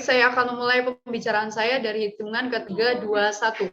saya akan memulai pembicaraan saya dari hitungan ketiga, dua, satu.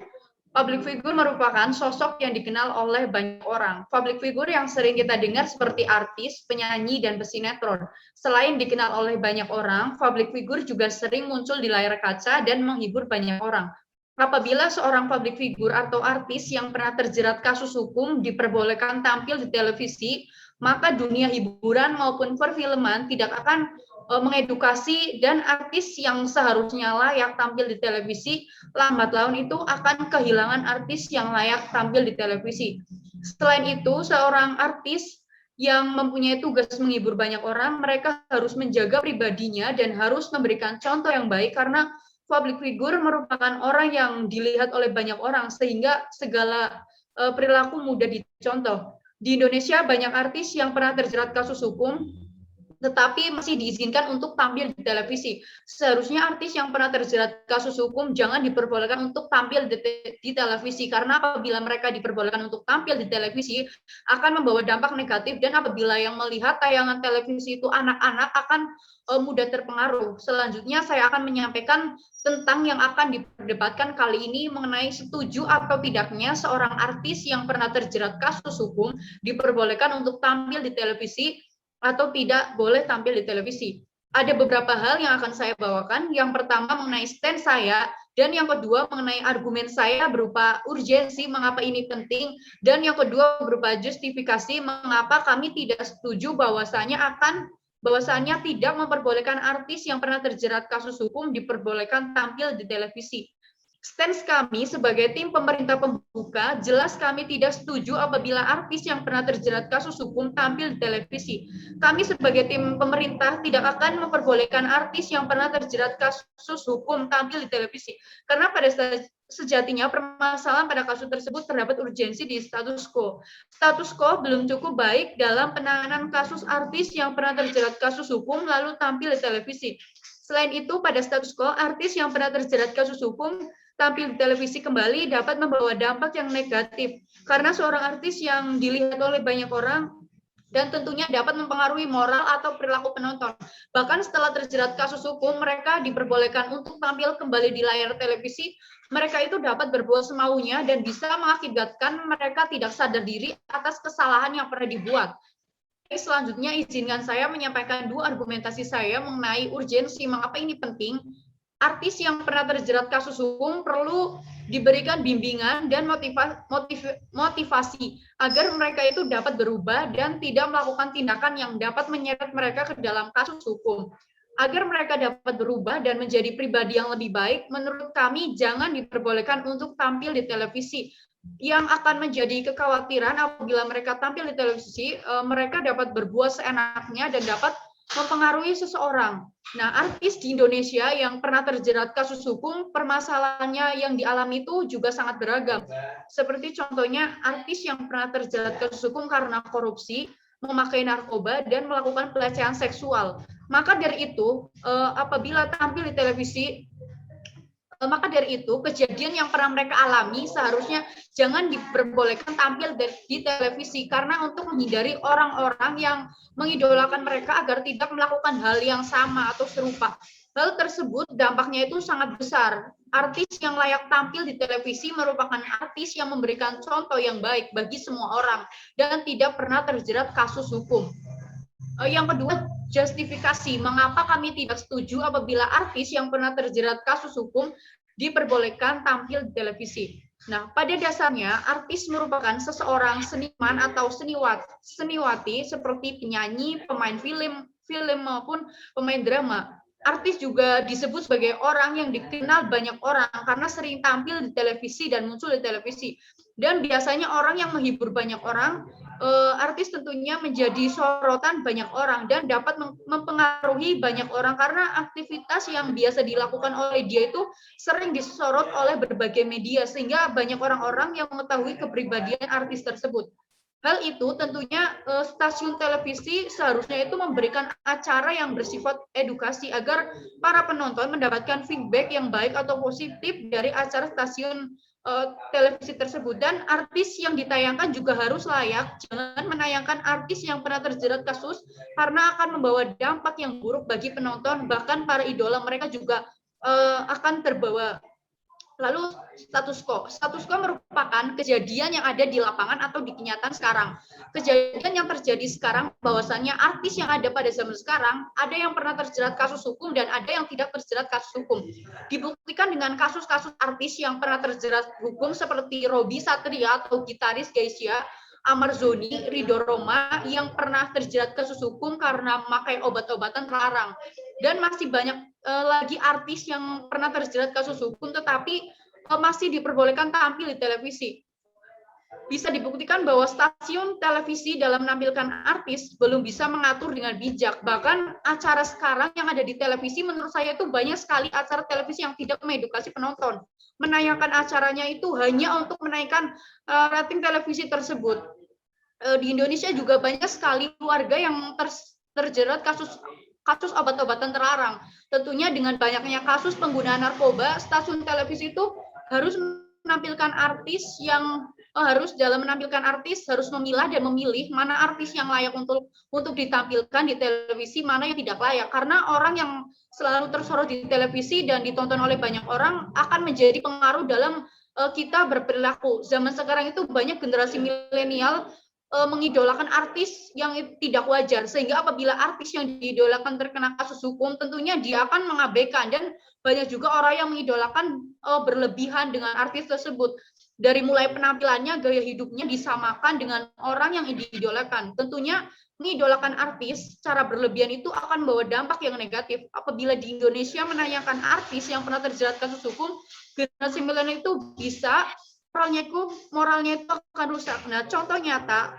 Public figure merupakan sosok yang dikenal oleh banyak orang. Public figure yang sering kita dengar seperti artis, penyanyi, dan pesinetron. Selain dikenal oleh banyak orang, public figure juga sering muncul di layar kaca dan menghibur banyak orang. Apabila seorang public figure atau artis yang pernah terjerat kasus hukum diperbolehkan tampil di televisi, maka dunia hiburan maupun perfilman tidak akan mengedukasi, dan artis yang seharusnya layak tampil di televisi lambat laun itu akan kehilangan artis yang layak tampil di televisi. Selain itu, seorang artis yang mempunyai tugas menghibur banyak orang, mereka harus menjaga pribadinya dan harus memberikan contoh yang baik, karena public figure merupakan orang yang dilihat oleh banyak orang sehingga segala perilaku mudah dicontoh. Di Indonesia banyak artis yang pernah terjerat kasus hukum tetapi masih diizinkan untuk tampil di televisi. Seharusnya artis yang pernah terjerat kasus hukum jangan diperbolehkan untuk tampil di televisi, karena apabila mereka diperbolehkan untuk tampil di televisi akan membawa dampak negatif, dan apabila yang melihat tayangan televisi itu anak-anak akan mudah terpengaruh. Selanjutnya saya akan menyampaikan tentang yang akan diperdebatkan kali ini mengenai setuju atau tidaknya seorang artis yang pernah terjerat kasus hukum diperbolehkan untuk tampil di televisi atau tidak boleh tampil di televisi. Ada beberapa hal yang akan saya bawakan. Yang pertama mengenai stand saya, dan yang kedua mengenai argumen saya berupa urgensi mengapa ini penting, dan yang kedua berupa justifikasi mengapa kami tidak setuju bahwasanya tidak memperbolehkan artis yang pernah terjerat kasus hukum diperbolehkan tampil di televisi. Stance kami sebagai tim pemerintah pembuka, jelas kami tidak setuju apabila artis yang pernah terjerat kasus hukum tampil di televisi. Kami sebagai tim pemerintah tidak akan memperbolehkan artis yang pernah terjerat kasus hukum tampil di televisi. Karena pada sejatinya permasalahan pada kasus tersebut terdapat urgensi di status quo. Status quo belum cukup baik dalam penanganan kasus artis yang pernah terjerat kasus hukum lalu tampil di televisi. Selain itu, pada status quo, artis yang pernah terjerat kasus hukum tampil di televisi kembali dapat membawa dampak yang negatif, karena seorang artis yang dilihat oleh banyak orang dan tentunya dapat mempengaruhi moral atau perilaku penonton. Bahkan setelah terjerat kasus hukum, mereka diperbolehkan untuk tampil kembali di layar televisi. Mereka itu dapat berbuat semaunya dan bisa mengakibatkan mereka tidak sadar diri atas kesalahan yang pernah dibuat. Selanjutnya, izinkan saya menyampaikan dua argumentasi saya mengenai urgensi mengapa ini penting. Artis yang pernah terjerat kasus hukum perlu diberikan bimbingan dan motivasi agar mereka itu dapat berubah dan tidak melakukan tindakan yang dapat menyeret mereka ke dalam kasus hukum. Agar mereka dapat berubah dan menjadi pribadi yang lebih baik, menurut kami jangan diperbolehkan untuk tampil di televisi. Yang akan menjadi kekhawatiran apabila mereka tampil di televisi, mereka dapat berbuat seenaknya dan dapat mempengaruhi seseorang. Nah, artis di Indonesia yang pernah terjerat kasus hukum, permasalahannya yang dialami itu juga sangat beragam. Seperti contohnya artis yang pernah terjerat kasus hukum karena korupsi, memakai narkoba, dan melakukan pelecehan seksual. Maka dari itu, apabila tampil di televisi, kejadian yang pernah mereka alami seharusnya jangan diperbolehkan tampil di televisi, karena untuk menghindari orang-orang yang mengidolakan mereka agar tidak melakukan hal yang sama atau serupa. Hal tersebut dampaknya itu sangat besar. Artis yang layak tampil di televisi merupakan artis yang memberikan contoh yang baik bagi semua orang dan tidak pernah terjerat kasus hukum. Yang kedua, justifikasi mengapa kami tidak setuju apabila artis yang pernah terjerat kasus hukum diperbolehkan tampil di televisi. Nah, pada dasarnya artis merupakan seseorang seniman atau seniwati seperti penyanyi, pemain film maupun pemain drama. Artis juga disebut sebagai orang yang dikenal banyak orang karena sering tampil di televisi dan muncul di televisi. Dan biasanya orang yang menghibur banyak orang, artis tentunya menjadi sorotan banyak orang dan dapat mempengaruhi banyak orang karena aktivitas yang biasa dilakukan oleh dia itu sering disorot oleh berbagai media, sehingga banyak orang-orang yang mengetahui kepribadian artis tersebut. Hal itu tentunya stasiun televisi seharusnya itu memberikan acara yang bersifat edukasi agar para penonton mendapatkan feedback yang baik atau positif dari acara stasiun televisi tersebut. Dan artis yang ditayangkan juga harus layak. Jangan menayangkan artis yang pernah terjerat kasus karena akan membawa dampak yang buruk bagi penonton. Bahkan para idola mereka juga akan terbawa. Lalu status quo. Status quo merupakan kejadian yang ada di lapangan atau di kenyataan sekarang. Kejadian yang terjadi sekarang bahwasannya artis yang ada pada zaman sekarang ada yang pernah terjerat kasus hukum dan ada yang tidak terjerat kasus hukum. Dibuktikan dengan kasus-kasus artis yang pernah terjerat hukum seperti Robby Satria atau gitaris Geisha, Amar Zoni, Ridho Roma yang pernah terjerat kasus hukum karena memakai obat-obatan terlarang. Dan masih banyak lagi artis yang pernah terjerat kasus hukum tetapi masih diperbolehkan tampil di televisi. Bisa dibuktikan bahwa stasiun televisi dalam menampilkan artis belum bisa mengatur dengan bijak. Bahkan acara sekarang yang ada di televisi menurut saya itu banyak sekali acara televisi yang tidak mengedukasi penonton. Menayangkan acaranya itu hanya untuk menaikkan rating televisi tersebut. Di Indonesia juga banyak sekali keluarga yang terjerat kasus obat-obatan terlarang. Tentunya dengan banyaknya kasus penggunaan narkoba, stasiun televisi itu harus menampilkan artis yang harus memilah dan memilih mana artis yang layak untuk ditampilkan di televisi, mana yang tidak layak. Karena orang yang selalu tersorot di televisi dan ditonton oleh banyak orang akan menjadi pengaruh dalam kita berperilaku. Zaman sekarang itu banyak generasi milenial mengidolakan artis yang tidak wajar, sehingga apabila artis yang diidolakan terkena kasus hukum, tentunya dia akan mengabaikan, dan banyak juga orang yang mengidolakan berlebihan dengan artis tersebut. Dari mulai penampilannya, gaya hidupnya disamakan dengan orang yang diidolakan. Tentunya mengidolakan artis secara berlebihan itu akan membawa dampak yang negatif. Apabila di Indonesia menayangkan artis yang pernah terjerat kasus hukum, generasi milenial itu bisa moralnya itu akan rusak. Nah, contoh nyata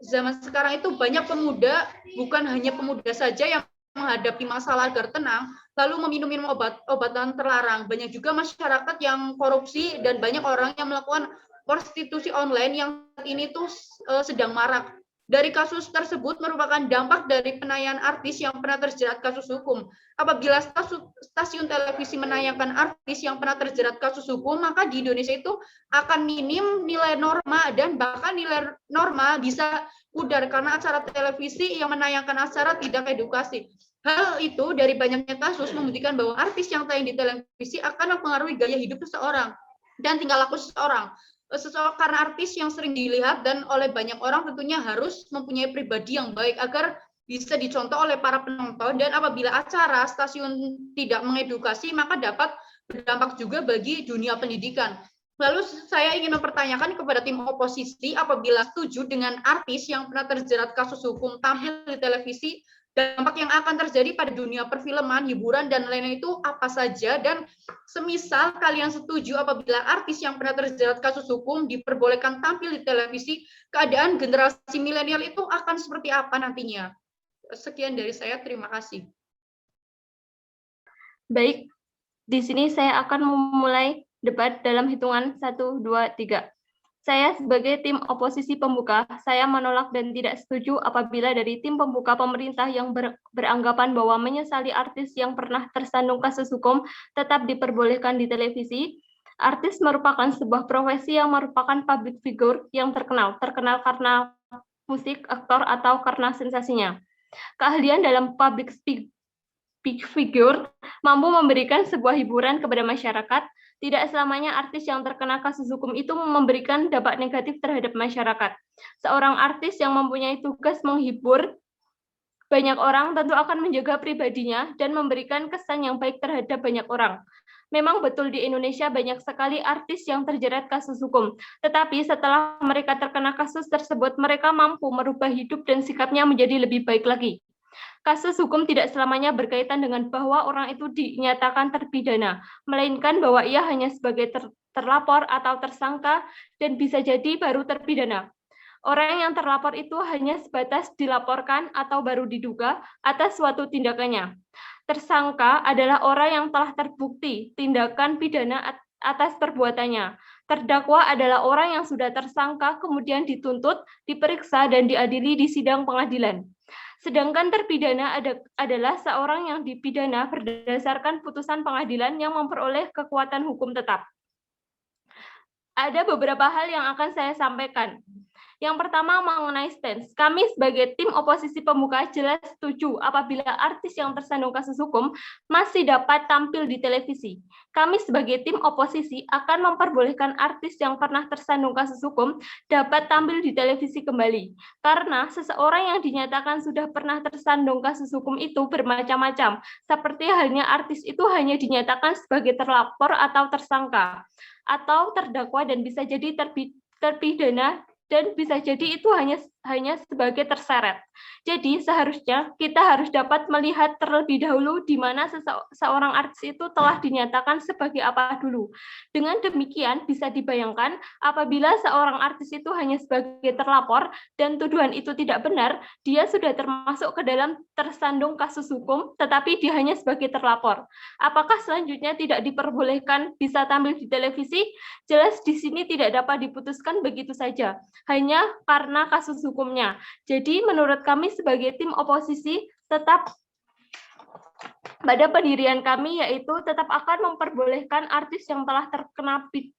zaman sekarang itu banyak pemuda, bukan hanya pemuda saja yang menghadapi masalah agar tenang, lalu meminum obatan terlarang. Banyak juga masyarakat yang korupsi dan banyak orang yang melakukan prostitusi online yang ini tuh sedang marak. Dari kasus tersebut merupakan dampak dari penayangan artis yang pernah terjerat kasus hukum. Apabila stasiun televisi menayangkan artis yang pernah terjerat kasus hukum, maka di Indonesia itu akan minim nilai norma, dan bahkan nilai norma bisa pudar karena acara televisi yang menayangkan acara tidak edukasi. Hal itu dari banyaknya kasus membuktikan bahwa artis yang tayang di televisi akan mempengaruhi gaya hidup seseorang dan tingkah laku seseorang. Karena artis yang sering dilihat dan oleh banyak orang tentunya harus mempunyai pribadi yang baik agar bisa dicontoh oleh para penonton, dan apabila acara stasiun tidak mengedukasi maka dapat berdampak juga bagi dunia pendidikan. Lalu saya ingin mempertanyakan kepada tim oposisi, apabila setuju dengan artis yang pernah terjerat kasus hukum tampil di televisi, dampak yang akan terjadi pada dunia perfilman, hiburan, dan lain-lain itu apa saja? Dan semisal kalian setuju apabila artis yang pernah terjerat kasus hukum diperbolehkan tampil di televisi, keadaan generasi milenial itu akan seperti apa nantinya? Sekian dari saya, terima kasih. Baik, di sini saya akan memulai debat dalam hitungan 1, 2, 3. Saya sebagai tim oposisi pembuka, saya menolak dan tidak setuju apabila dari tim pembuka pemerintah yang beranggapan bahwa menyesali artis yang pernah tersandung kasus hukum tetap diperbolehkan di televisi. Artis merupakan sebuah profesi yang merupakan public figure yang terkenal karena musik, aktor, atau karena sensasinya. Keahlian dalam public figure mampu memberikan sebuah hiburan kepada masyarakat. Tidak selamanya artis yang terkena kasus hukum itu memberikan dampak negatif terhadap masyarakat. Seorang artis yang mempunyai tugas menghibur banyak orang tentu akan menjaga pribadinya dan memberikan kesan yang baik terhadap banyak orang. Memang betul di Indonesia banyak sekali artis yang terjerat kasus hukum, tetapi setelah mereka terkena kasus tersebut, mereka mampu merubah hidup dan sikapnya menjadi lebih baik lagi. Kasus hukum tidak selamanya berkaitan dengan bahwa orang itu dinyatakan terpidana, melainkan bahwa ia hanya sebagai terlapor atau tersangka dan bisa jadi baru terpidana. Orang yang terlapor itu hanya sebatas dilaporkan atau baru diduga atas suatu tindakannya. Tersangka adalah orang yang telah terbukti tindakan pidana atas perbuatannya. Terdakwa adalah orang yang sudah tersangka, kemudian dituntut, diperiksa, dan diadili di sidang pengadilan. Sedangkan terpidana adalah seorang yang dipidana berdasarkan putusan pengadilan yang memperoleh kekuatan hukum tetap. Ada beberapa hal yang akan saya sampaikan. Yang pertama mengenai stance. Kami sebagai tim oposisi pembuka jelas setuju apabila artis yang tersandung kasus hukum masih dapat tampil di televisi. Kami sebagai tim oposisi akan memperbolehkan artis yang pernah tersandung kasus hukum dapat tampil di televisi kembali. Karena seseorang yang dinyatakan sudah pernah tersandung kasus hukum itu bermacam-macam. Seperti halnya artis itu hanya dinyatakan sebagai terlapor atau tersangka atau terdakwa dan bisa jadi terpidana dan bisa jadi itu hanya sebagai terseret. Jadi seharusnya kita harus dapat melihat terlebih dahulu di mana seorang artis itu telah dinyatakan sebagai apa dulu. Dengan demikian bisa dibayangkan apabila seorang artis itu hanya sebagai terlapor dan tuduhan itu tidak benar, dia sudah termasuk ke dalam tersandung kasus hukum, tetapi dia hanya sebagai terlapor. Apakah selanjutnya tidak diperbolehkan bisa tampil di televisi? Jelas di sini tidak dapat diputuskan begitu saja, hanya karena kasus hukumnya. Jadi menurut kami sebagai tim oposisi tetap pada pendirian kami, yaitu tetap akan memperbolehkan artis yang telah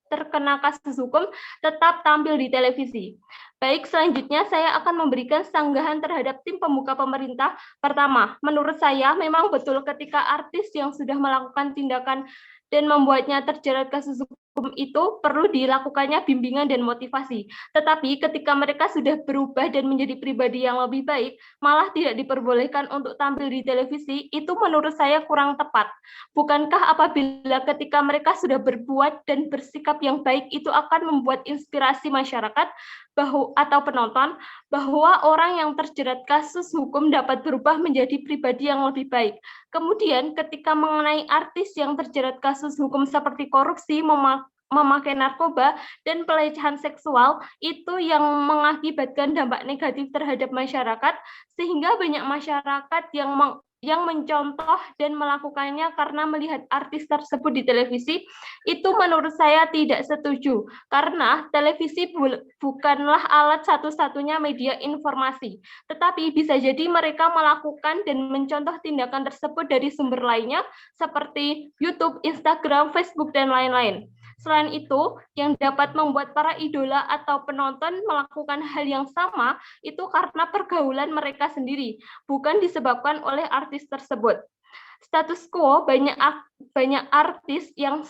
terkena kasus hukum tetap tampil di televisi. Baik, selanjutnya saya akan memberikan sanggahan terhadap tim pembuka pemerintah. Pertama, menurut saya memang betul ketika artis yang sudah melakukan tindakan dan membuatnya terjerat kasus hukum itu perlu dilakukannya bimbingan dan motivasi. Tetapi ketika mereka sudah berubah dan menjadi pribadi yang lebih baik, malah tidak diperbolehkan untuk tampil di televisi, itu menurut saya kurang tepat. Bukankah apabila ketika mereka sudah berbuat dan bersikap yang baik itu akan membuat inspirasi masyarakat atau penonton bahwa orang yang terjerat kasus hukum dapat berubah menjadi pribadi yang lebih baik. Kemudian ketika mengenai artis yang terjerat kasus hukum seperti korupsi, memakai narkoba, dan pelecehan seksual, itu yang mengakibatkan dampak negatif terhadap masyarakat, sehingga banyak masyarakat yang mencontoh dan melakukannya karena melihat artis tersebut di televisi, itu menurut saya tidak setuju. Karena televisi bukanlah alat satu-satunya media informasi, tetapi bisa jadi mereka melakukan dan mencontoh tindakan tersebut dari sumber lainnya, seperti YouTube, Instagram, Facebook, dan lain-lain. Selain itu, yang dapat membuat para idola atau penonton melakukan hal yang sama itu karena pergaulan mereka sendiri, bukan disebabkan oleh artis tersebut. Status quo banyak artis yang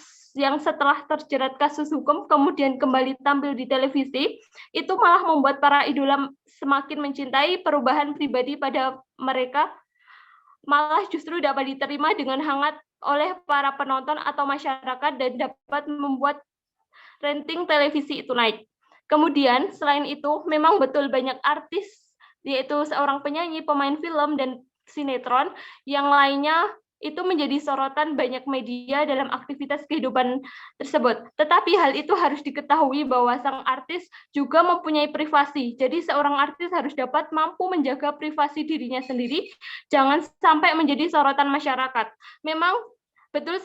setelah terjerat kasus hukum kemudian kembali tampil di televisi, itu malah membuat para idola semakin mencintai perubahan pribadi pada mereka, malah justru dapat diterima dengan hangat oleh para penonton atau masyarakat dan dapat membuat rating televisi itu naik. Kemudian selain itu memang betul banyak artis, yaitu seorang penyanyi, pemain film, dan sinetron yang lainnya itu menjadi sorotan banyak media dalam aktivitas kehidupan tersebut. Tetapi hal itu harus diketahui bahwa sang artis juga mempunyai privasi. Jadi seorang artis harus dapat mampu menjaga privasi dirinya sendiri, jangan sampai menjadi sorotan masyarakat. Memang betul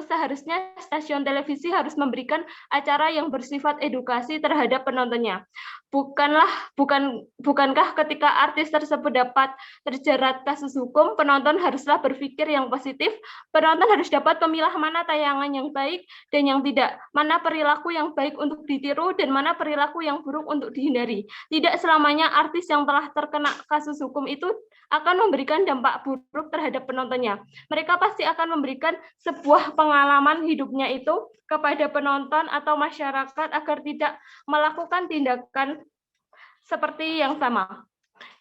seharusnya stasiun televisi harus memberikan acara yang bersifat edukasi terhadap penontonnya. Bukankah ketika artis tersebut dapat terjerat kasus hukum, penonton haruslah berpikir yang positif, penonton harus dapat memilah mana tayangan yang baik dan yang tidak, mana perilaku yang baik untuk ditiru dan mana perilaku yang buruk untuk dihindari. Tidak selamanya artis yang telah terkena kasus hukum itu akan memberikan dampak buruk terhadap penontonnya. Mereka pasti akan memberikan sebuah pengalaman hidupnya itu kepada penonton atau masyarakat agar tidak melakukan tindakan seperti yang sama.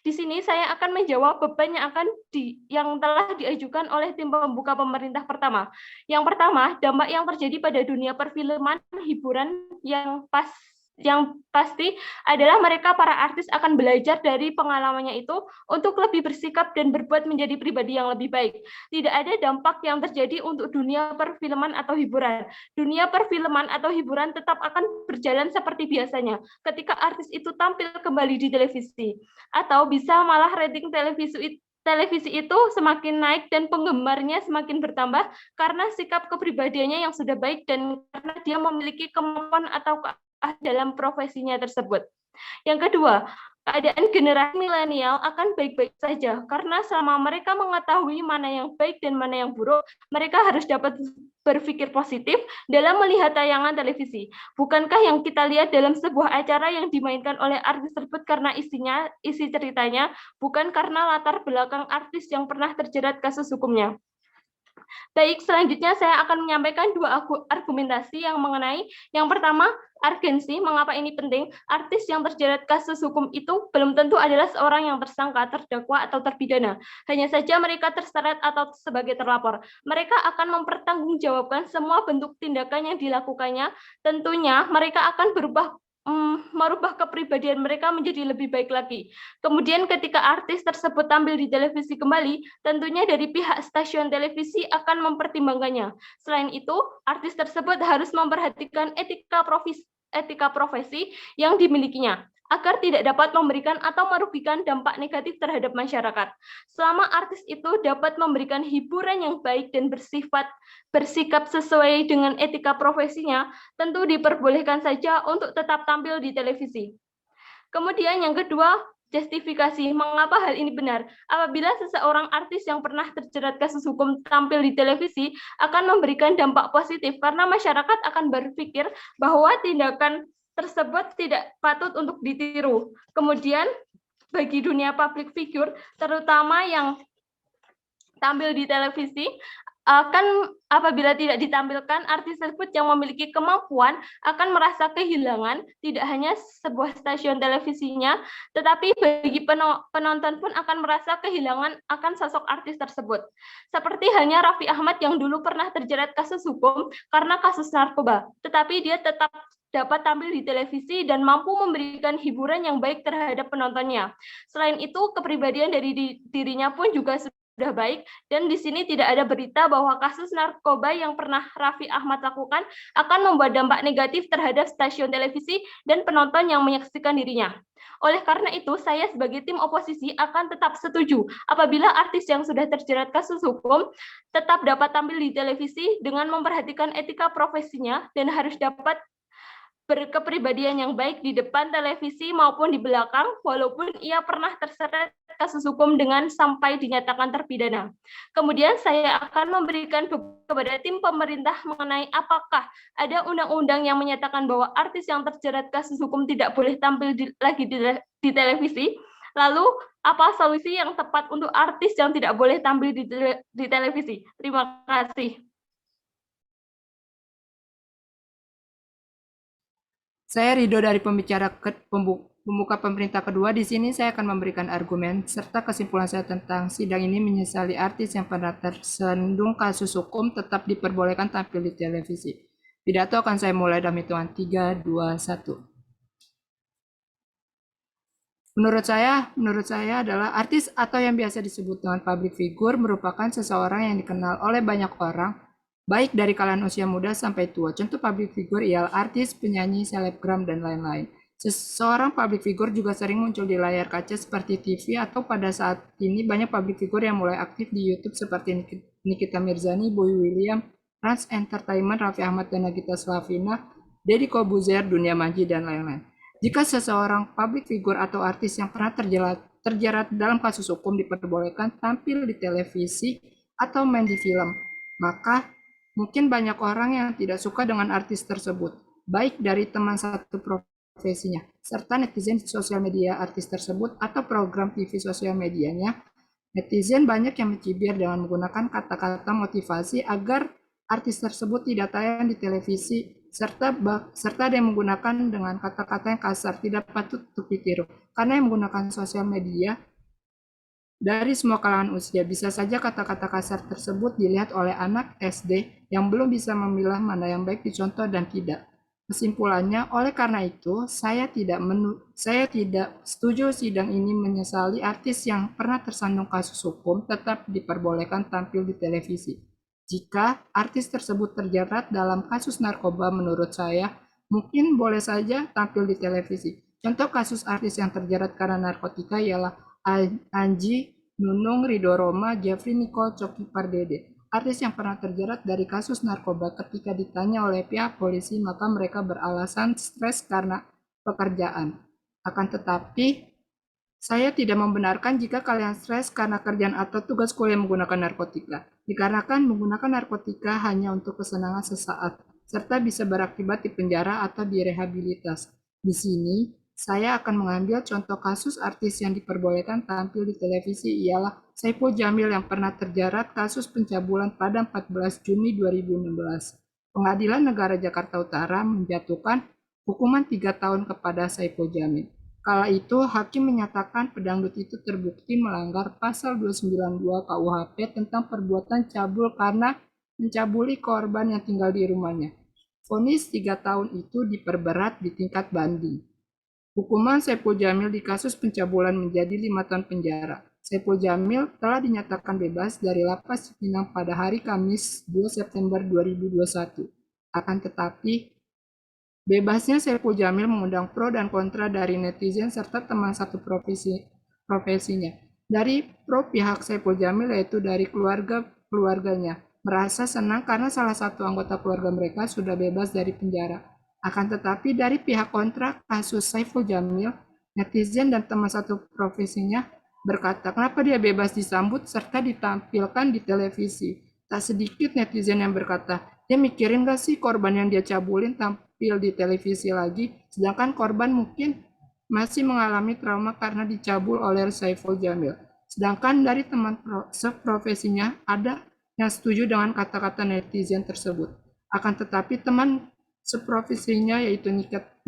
Di sini saya akan menjawab beban yang telah diajukan oleh tim pembuka pemerintah pertama. Yang pertama, dampak yang terjadi pada dunia perfilman hiburan yang pasti adalah mereka para artis akan belajar dari pengalamannya itu untuk lebih bersikap dan berbuat menjadi pribadi yang lebih baik. Tidak ada dampak yang terjadi untuk dunia perfilman atau hiburan. Dunia perfilman atau hiburan tetap akan berjalan seperti biasanya ketika artis itu tampil kembali di televisi, atau bisa malah rating televisi itu semakin naik dan penggemarnya semakin bertambah karena sikap kepribadiannya yang sudah baik dan karena dia memiliki kemampuan atau dalam profesinya tersebut. Yang kedua, keadaan generasi milenial akan baik-baik saja, karena selama mereka mengetahui mana yang baik dan mana yang buruk, mereka harus dapat berpikir positif dalam melihat tayangan televisi. Bukankah yang kita lihat dalam sebuah acara yang dimainkan oleh artis tersebut karena isi ceritanya, bukan karena latar belakang artis yang pernah terjerat kasus hukumnya. Baik, selanjutnya saya akan menyampaikan dua argumentasi yang mengenai yang pertama, urgensi, mengapa ini penting. Artis yang terjerat kasus hukum itu belum tentu adalah seorang yang tersangka, terdakwa, atau terpidana. Hanya saja mereka terseret atau sebagai terlapor. Mereka akan mempertanggungjawabkan semua bentuk tindakan yang dilakukannya. Tentunya mereka akan merubah kepribadian mereka menjadi lebih baik lagi. Kemudian ketika artis tersebut tampil di televisi kembali, tentunya dari pihak stasiun televisi akan mempertimbangkannya. Selain itu, artis tersebut harus memperhatikan etika profesi yang dimilikinya agar tidak dapat memberikan atau merugikan dampak negatif terhadap masyarakat. Selama artis itu dapat memberikan hiburan yang baik dan bersikap sesuai dengan etika profesinya, tentu diperbolehkan saja untuk tetap tampil di televisi. Kemudian yang kedua, justifikasi. Mengapa hal ini benar? Apabila seseorang artis yang pernah terjerat kasus hukum tampil di televisi akan memberikan dampak positif karena masyarakat akan berpikir bahwa tindakan tersebut tidak patut untuk ditiru. Kemudian bagi dunia public figure, terutama yang tampil di televisi, akan apabila tidak ditampilkan, artis tersebut yang memiliki kemampuan akan merasa kehilangan tidak hanya sebuah stasiun televisinya, tetapi bagi penonton pun akan merasa kehilangan akan sosok artis tersebut. Seperti halnya Raffi Ahmad yang dulu pernah terjerat kasus hukum karena kasus narkoba, tetapi dia tetap dapat tampil di televisi dan mampu memberikan hiburan yang baik terhadap penontonnya. Selain itu, kepribadian dari dirinya pun juga sudah baik, dan di sini tidak ada berita bahwa kasus narkoba yang pernah Raffi Ahmad lakukan akan membuat dampak negatif terhadap stasiun televisi dan penonton yang menyaksikan dirinya. Oleh karena itu, saya sebagai tim oposisi akan tetap setuju apabila artis yang sudah terjerat kasus hukum tetap dapat tampil di televisi dengan memperhatikan etika profesinya dan harus dapat berkepribadian yang baik di depan televisi maupun di belakang, walaupun ia pernah terseret kasus hukum dengan sampai dinyatakan terpidana. Kemudian saya akan memberikan kepada tim pemerintah mengenai apakah ada undang-undang yang menyatakan bahwa artis yang terjerat kasus hukum tidak boleh tampil lagi di televisi. Lalu, apa solusi yang tepat untuk artis yang tidak boleh tampil di televisi? Terima kasih. Saya Rido dari pembuka pemerintah kedua. Di sini saya akan memberikan argumen serta kesimpulan saya tentang sidang ini menyesali artis yang pernah tersandung kasus hukum tetap diperbolehkan tampil di televisi. Pidato akan saya mulai dalam hitungan 3, 2, 1. Menurut saya adalah artis atau yang biasa disebut dengan public figure merupakan seseorang yang dikenal oleh banyak orang, baik dari kalangan usia muda sampai tua. Contoh public figure ialah artis, penyanyi, selebgram, dan lain-lain. Seseorang public figure juga sering muncul di layar kaca seperti TV atau pada saat ini banyak public figure yang mulai aktif di YouTube seperti Nikita Mirzani, Boy William, Rans Entertainment, Raffi Ahmad dan Nagita Slavina, Deddy Kobuzer, Dunia Manji, dan lain-lain. Jika seseorang public figure atau artis yang pernah terjerat dalam kasus hukum diperbolehkan tampil di televisi atau main di film, maka mungkin banyak orang yang tidak suka dengan artis tersebut, baik dari teman satu profesinya, serta netizen di sosial media artis tersebut atau program TV sosial medianya. Netizen banyak yang mencibir dengan menggunakan kata-kata motivasi agar artis tersebut tidak tayang di televisi, serta ada yang menggunakan dengan kata-kata yang kasar, tidak patut untuk ditiru, karena yang menggunakan sosial media dari semua kalangan usia. Bisa saja kata-kata kasar tersebut dilihat oleh anak SD yang belum bisa memilah mana yang baik dicontoh dan tidak. Kesimpulannya, oleh karena itu, saya tidak setuju sidang ini menyesali artis yang pernah tersandung kasus hukum tetap diperbolehkan tampil di televisi. Jika artis tersebut terjerat dalam kasus narkoba, menurut saya, mungkin boleh saja tampil di televisi. Contoh kasus artis yang terjerat karena narkotika ialah Anji, Nunung, Ridho Roma, Jeffrey Nicole, Coki Pardede. Artis yang pernah terjerat dari kasus narkoba ketika ditanya oleh pihak polisi, maka mereka beralasan stres karena pekerjaan. Akan tetapi, Saya tidak membenarkan jika kalian stres karena kerjaan atau tugas kuliah menggunakan narkotika, dikarenakan menggunakan narkotika hanya untuk kesenangan sesaat, serta bisa berakibat di penjara atau direhabilitas. Di sini, saya akan mengambil contoh kasus artis yang diperbolehkan tampil di televisi ialah Saipul Jamil yang pernah terjerat kasus pencabulan pada 14 Juni 2016. Pengadilan Negara Jakarta Utara menjatuhkan hukuman 3 tahun kepada Saipul Jamil. Kala itu, hakim menyatakan pedangdut itu terbukti melanggar pasal 292 KUHP tentang perbuatan cabul karena mencabuli korban yang tinggal di rumahnya. Vonis 3 tahun itu diperberat di tingkat banding. Hukuman Saipul Jamil di kasus pencabulan menjadi 5 tahun penjara. Saipul Jamil telah dinyatakan bebas dari lapas Cipinang pada hari Kamis 2 September 2021. Akan tetapi, bebasnya Saipul Jamil mengundang pro dan kontra dari netizen serta teman satu profesinya. Dari pro pihak Saipul Jamil yaitu dari keluarganya, merasa senang karena salah satu anggota keluarga mereka sudah bebas dari penjara. Akan tetapi dari pihak kontra kasus Saipul Jamil, netizen dan teman satu profesinya berkata kenapa dia bebas disambut serta ditampilkan di televisi. Tak sedikit netizen yang berkata, dia mikirin gak sih korban yang dia cabulin tampil di televisi lagi, sedangkan korban mungkin masih mengalami trauma karena dicabul oleh Saiful Jamil. Sedangkan dari teman seprofesinya ada yang setuju dengan kata-kata netizen tersebut. Akan tetapi teman seprofesinya yaitu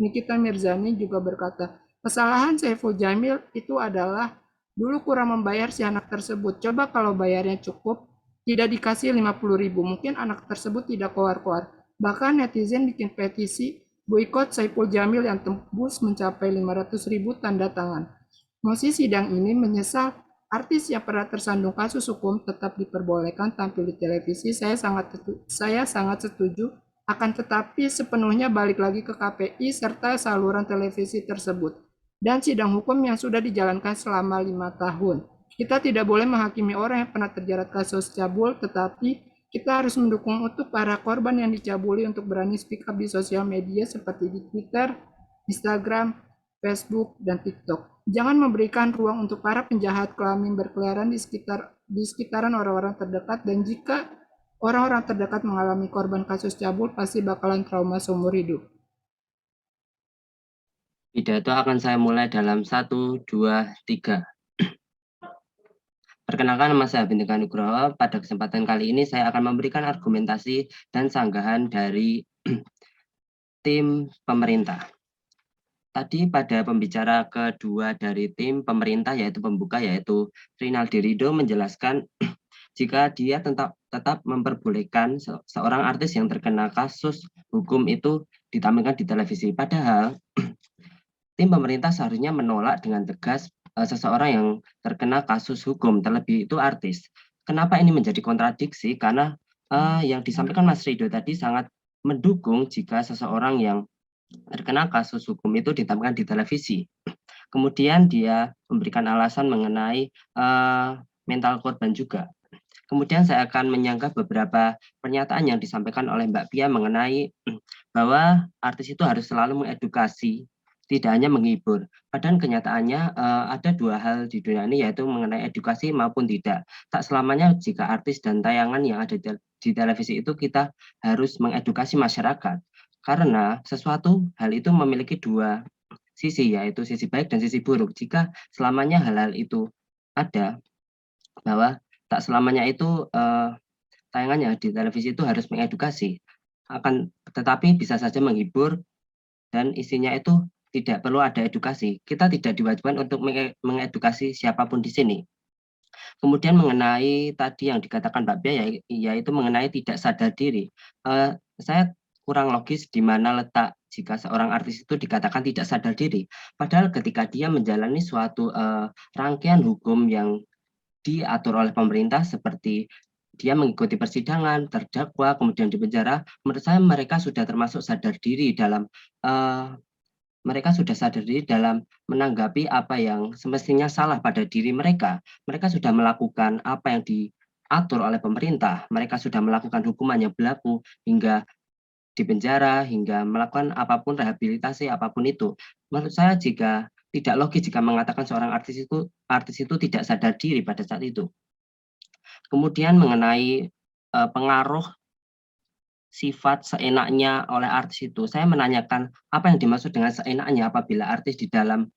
Nikita Mirzani juga berkata, kesalahan Saiful Jamil itu adalah dulu kurang membayar si anak tersebut. Coba kalau bayarnya cukup, tidak dikasih 50.000, mungkin anak tersebut tidak keluar-keluar. Bahkan netizen bikin petisi boikot Saipul Jamil yang tembus mencapai 500.000 tanda tangan. Meski sidang ini menyesal artis yang pernah tersandung kasus hukum tetap diperbolehkan tampil di televisi, saya sangat setuju. Akan tetapi sepenuhnya balik lagi ke KPI serta saluran televisi tersebut dan sidang hukum yang sudah dijalankan selama 5 tahun. Kita tidak boleh menghakimi orang yang pernah terjerat kasus cabul, tetapi kita harus mendukung untuk para korban yang dicabuli untuk berani speak up di sosial media seperti di Twitter, Instagram, Facebook, dan TikTok. Jangan memberikan ruang untuk para penjahat kelamin berkeliaran di sekitaran orang-orang terdekat, dan jika orang-orang terdekat mengalami korban kasus cabul, pasti bakalan trauma seumur hidup. Pidato akan saya mulai dalam 1, 2, 3. Perkenalkan, nama saya Bintang Nugroho. Pada kesempatan kali ini saya akan memberikan argumentasi dan sanggahan dari tim pemerintah. Tadi pada pembicara kedua dari tim pemerintah yaitu pembuka yaitu Rinaldi Ridho menjelaskan jika dia tetap memperbolehkan seorang artis yang terkena kasus hukum itu ditampilkan di televisi. Padahal tim pemerintah seharusnya menolak dengan tegas seseorang yang terkena kasus hukum, terlebih itu artis. Kenapa ini menjadi kontradiksi? Karena yang disampaikan Mas Ridho tadi sangat mendukung jika seseorang yang terkena kasus hukum itu ditampilkan di televisi. Kemudian dia memberikan alasan mengenai mental korban juga. Kemudian saya akan menyanggah beberapa pernyataan yang disampaikan oleh Mbak Pia mengenai bahwa artis itu harus selalu mengedukasi, tidak hanya menghibur. Padahal kenyataannya ada dua hal di dunia ini yaitu mengenai edukasi maupun tidak. Tak selamanya jika artis dan tayangan yang ada di televisi itu kita harus mengedukasi masyarakat. Karena sesuatu hal itu memiliki dua sisi yaitu sisi baik dan sisi buruk. Jika selamanya hal-hal itu ada, bahwa tak selamanya itu tayangannya di televisi itu harus mengedukasi. Tetapi bisa saja menghibur dan isinya itu tidak perlu ada edukasi. Kita tidak diwajibkan untuk mengedukasi siapapun di sini. Kemudian mengenai tadi yang dikatakan Mbak Bia, yaitu mengenai tidak sadar diri. Saya kurang logis di mana letak jika seorang artis itu dikatakan tidak sadar diri. Padahal ketika dia menjalani suatu rangkaian hukum yang diatur oleh pemerintah seperti dia mengikuti persidangan, terdakwa, kemudian dipenjara, menurut saya mereka sudah termasuk sadar diri dalam menanggapi apa yang semestinya salah pada diri mereka. Mereka sudah melakukan apa yang diatur oleh pemerintah. Mereka sudah melakukan hukuman yang berlaku hingga dipenjara, hingga melakukan apapun rehabilitasi, apapun itu. Menurut saya jika tidak logis jika mengatakan seorang artis itu tidak sadar diri pada saat itu. Kemudian mengenai pengaruh sifat seenaknya oleh artis itu, saya menanyakan apa yang dimaksud dengan seenaknya apabila artis di dalam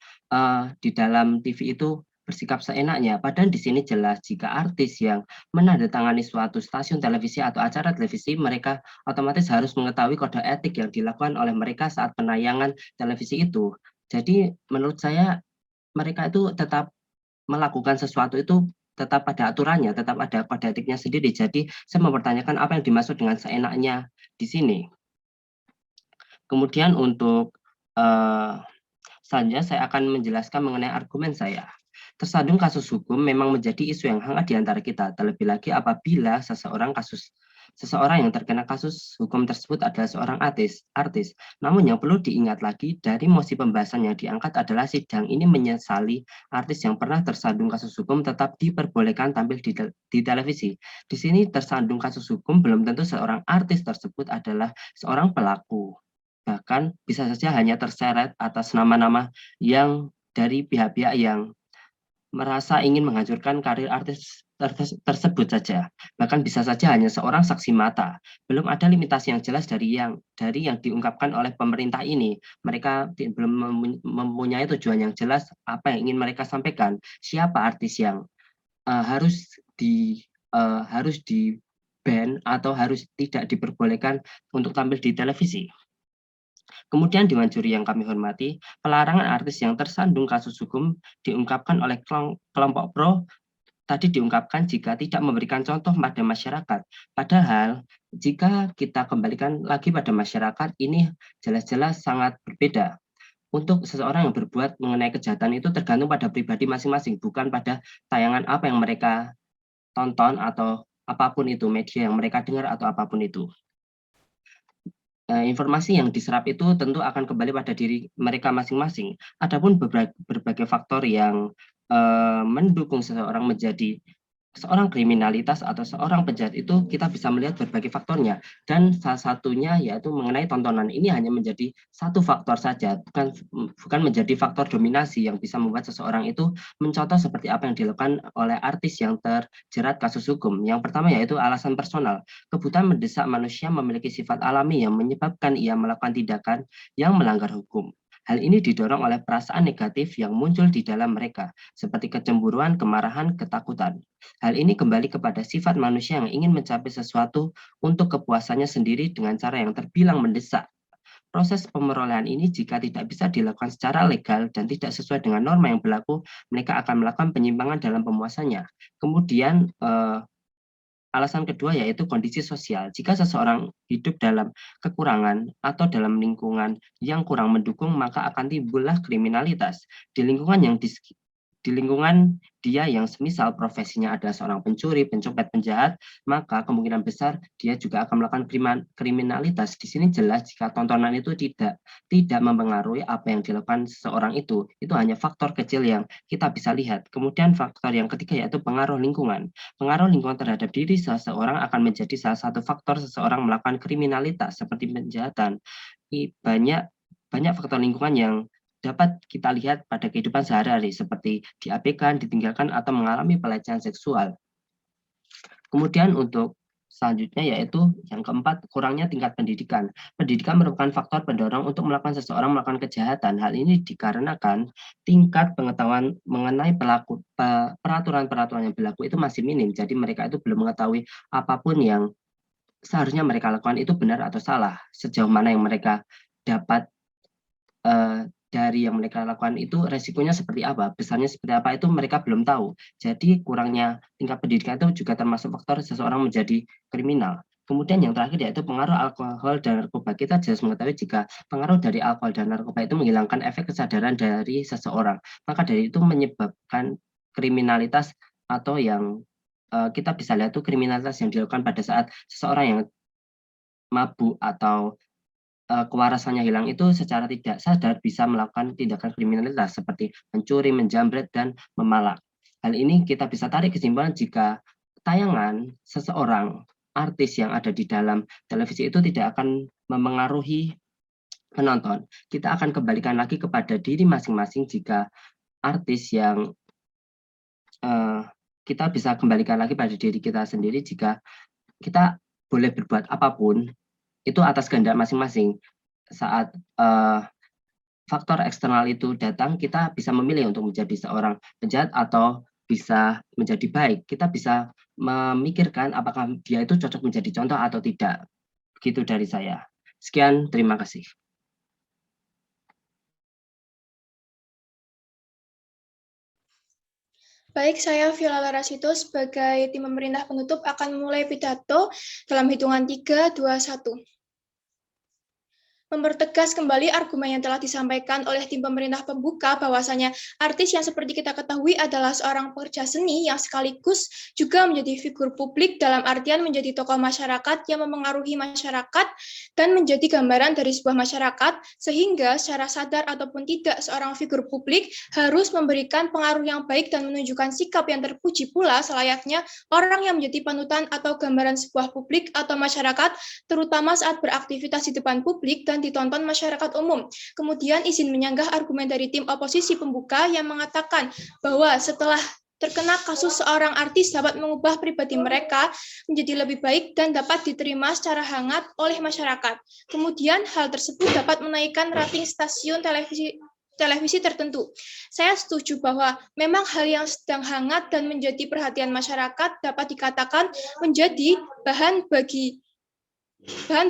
TV itu bersikap seenaknya. Padahal di sini jelas jika artis yang menandatangani suatu stasiun televisi atau acara televisi, mereka otomatis harus mengetahui kode etik yang dilakukan oleh mereka saat penayangan televisi itu. Jadi menurut saya mereka itu tetap melakukan sesuatu itu tetap pada aturannya, tetap ada kode etiknya sendiri. Jadi saya mempertanyakan apa yang dimaksud dengan seenaknya di sini. Kemudian untuk selanjutnya saya akan menjelaskan mengenai argumen saya. Tersandung kasus hukum memang menjadi isu yang hangat di antara kita, terlebih lagi apabila seseorang yang terkena kasus hukum tersebut adalah seorang artis. Namun yang perlu diingat lagi dari mosi pembahasan yang diangkat adalah sidang ini menyesali artis yang pernah tersandung kasus hukum tetap diperbolehkan tampil di televisi. Di sini tersandung kasus hukum belum tentu seorang artis tersebut adalah seorang pelaku. Bahkan bisa saja hanya terseret atas nama-nama yang dari pihak-pihak yang merasa ingin menghancurkan karir artis tersebut saja. Bahkan bisa saja hanya seorang saksi mata. Belum ada limitasi yang jelas dari yang diungkapkan oleh pemerintah ini. Mereka belum mempunyai tujuan yang jelas apa yang ingin mereka sampaikan. Siapa artis yang harus di ban atau harus tidak diperbolehkan untuk tampil di televisi. Kemudian Dewan Juri yang kami hormati, pelarangan artis yang tersandung kasus hukum diungkapkan oleh kelompok pro tadi diungkapkan jika tidak memberikan contoh pada masyarakat. Padahal jika kita kembalikan lagi pada masyarakat, ini jelas-jelas sangat berbeda. Untuk seseorang yang berbuat mengenai kejahatan itu tergantung pada pribadi masing-masing, bukan pada tayangan apa yang mereka tonton atau apapun itu, media yang mereka dengar atau apapun itu. Informasi yang diserap itu tentu akan kembali pada diri mereka masing-masing. Adapun berbagai faktor yang mendukung seseorang menjadi seorang kriminalitas atau seorang penjahat itu kita bisa melihat berbagai faktornya, dan salah satunya yaitu mengenai tontonan. Ini hanya menjadi satu faktor saja, bukan menjadi faktor dominasi yang bisa membuat seseorang itu mencontoh seperti apa yang dilakukan oleh artis yang terjerat kasus hukum. Yang pertama yaitu alasan personal. Kebutuhan mendesak manusia memiliki sifat alami yang menyebabkan ia melakukan tindakan yang melanggar hukum. Hal ini didorong oleh perasaan negatif yang muncul di dalam mereka, seperti kecemburuan, kemarahan, ketakutan. Hal ini kembali kepada sifat manusia yang ingin mencapai sesuatu untuk kepuasannya sendiri dengan cara yang terbilang mendesak. Proses pemerolehan ini jika tidak bisa dilakukan secara legal dan tidak sesuai dengan norma yang berlaku, mereka akan melakukan penyimpangan dalam pemuasannya. Kemudian alasan kedua yaitu kondisi sosial. Jika seseorang hidup dalam kekurangan atau dalam lingkungan yang kurang mendukung, maka akan timbullah kriminalitas. Di lingkungan dia yang semisal profesinya adalah seorang pencuri, pencopet, penjahat, maka kemungkinan besar dia juga akan melakukan kriminalitas. Di sini jelas jika tontonan itu tidak mempengaruhi apa yang dilakukan seseorang itu hanya faktor kecil yang kita bisa lihat. Kemudian faktor yang ketiga yaitu pengaruh lingkungan. Pengaruh lingkungan terhadap diri seseorang akan menjadi salah satu faktor seseorang melakukan kriminalitas seperti penjahatan. Banyak faktor lingkungan yang dapat kita lihat pada kehidupan sehari-hari seperti diabaikan, ditinggalkan, atau mengalami pelecehan seksual. Kemudian untuk selanjutnya yaitu yang keempat, kurangnya tingkat pendidikan. Pendidikan merupakan faktor pendorong untuk melakukan seseorang melakukan kejahatan. Hal ini dikarenakan tingkat pengetahuan mengenai peraturan-peraturan yang berlaku itu masih minim. Jadi mereka itu belum mengetahui apapun yang seharusnya mereka lakukan itu benar atau salah. Sejauh mana yang mereka dapat dari yang mereka lakukan itu resikonya seperti apa, besarnya seperti apa itu mereka belum tahu. Jadi kurangnya tingkat pendidikan itu juga termasuk faktor seseorang menjadi kriminal. Kemudian yang terakhir yaitu pengaruh alkohol dan narkoba. Kita jelas mengetahui jika pengaruh dari alkohol dan narkoba itu menghilangkan efek kesadaran dari seseorang. Maka dari itu menyebabkan kriminalitas atau yang kita bisa lihat itu kriminalitas yang dilakukan pada saat seseorang yang mabuk atau kewarasannya hilang itu secara tidak sadar bisa melakukan tindakan kriminalitas seperti mencuri, menjamret, dan memalak. Hal ini kita bisa tarik kesimpulan jika tayangan seseorang artis yang ada di dalam televisi itu tidak akan mempengaruhi penonton, kita akan kembalikan lagi kepada diri masing-masing jika artis yang kita bisa kembalikan lagi pada diri kita sendiri jika kita boleh berbuat apapun itu atas kehendak masing-masing. Saat faktor eksternal itu datang, kita bisa memilih untuk menjadi seorang penjahat atau bisa menjadi baik. Kita bisa memikirkan apakah dia itu cocok menjadi contoh atau tidak. Begitu dari saya. Sekian, terima kasih. Baik, saya Viola Larasito sebagai tim pemerintah penutup akan memulai pidato dalam hitungan 3, 2, 1. Mempertegas kembali argumen yang telah disampaikan oleh tim pemerintah pembuka bahwasanya artis yang seperti kita ketahui adalah seorang pekerja seni yang sekaligus juga menjadi figur publik dalam artian menjadi tokoh masyarakat yang memengaruhi masyarakat dan menjadi gambaran dari sebuah masyarakat, sehingga secara sadar ataupun tidak seorang figur publik harus memberikan pengaruh yang baik dan menunjukkan sikap yang terpuji pula selayaknya orang yang menjadi panutan atau gambaran sebuah publik atau masyarakat, terutama saat beraktivitas di depan publik dan ditonton masyarakat umum. Kemudian izin menyanggah argumen dari tim oposisi pembuka yang mengatakan bahwa setelah terkena kasus seorang artis dapat mengubah pribadi mereka menjadi lebih baik dan dapat diterima secara hangat oleh masyarakat. Kemudian hal tersebut dapat menaikkan rating stasiun televisi tertentu. Saya setuju bahwa memang hal yang sedang hangat dan menjadi perhatian masyarakat dapat dikatakan menjadi bahan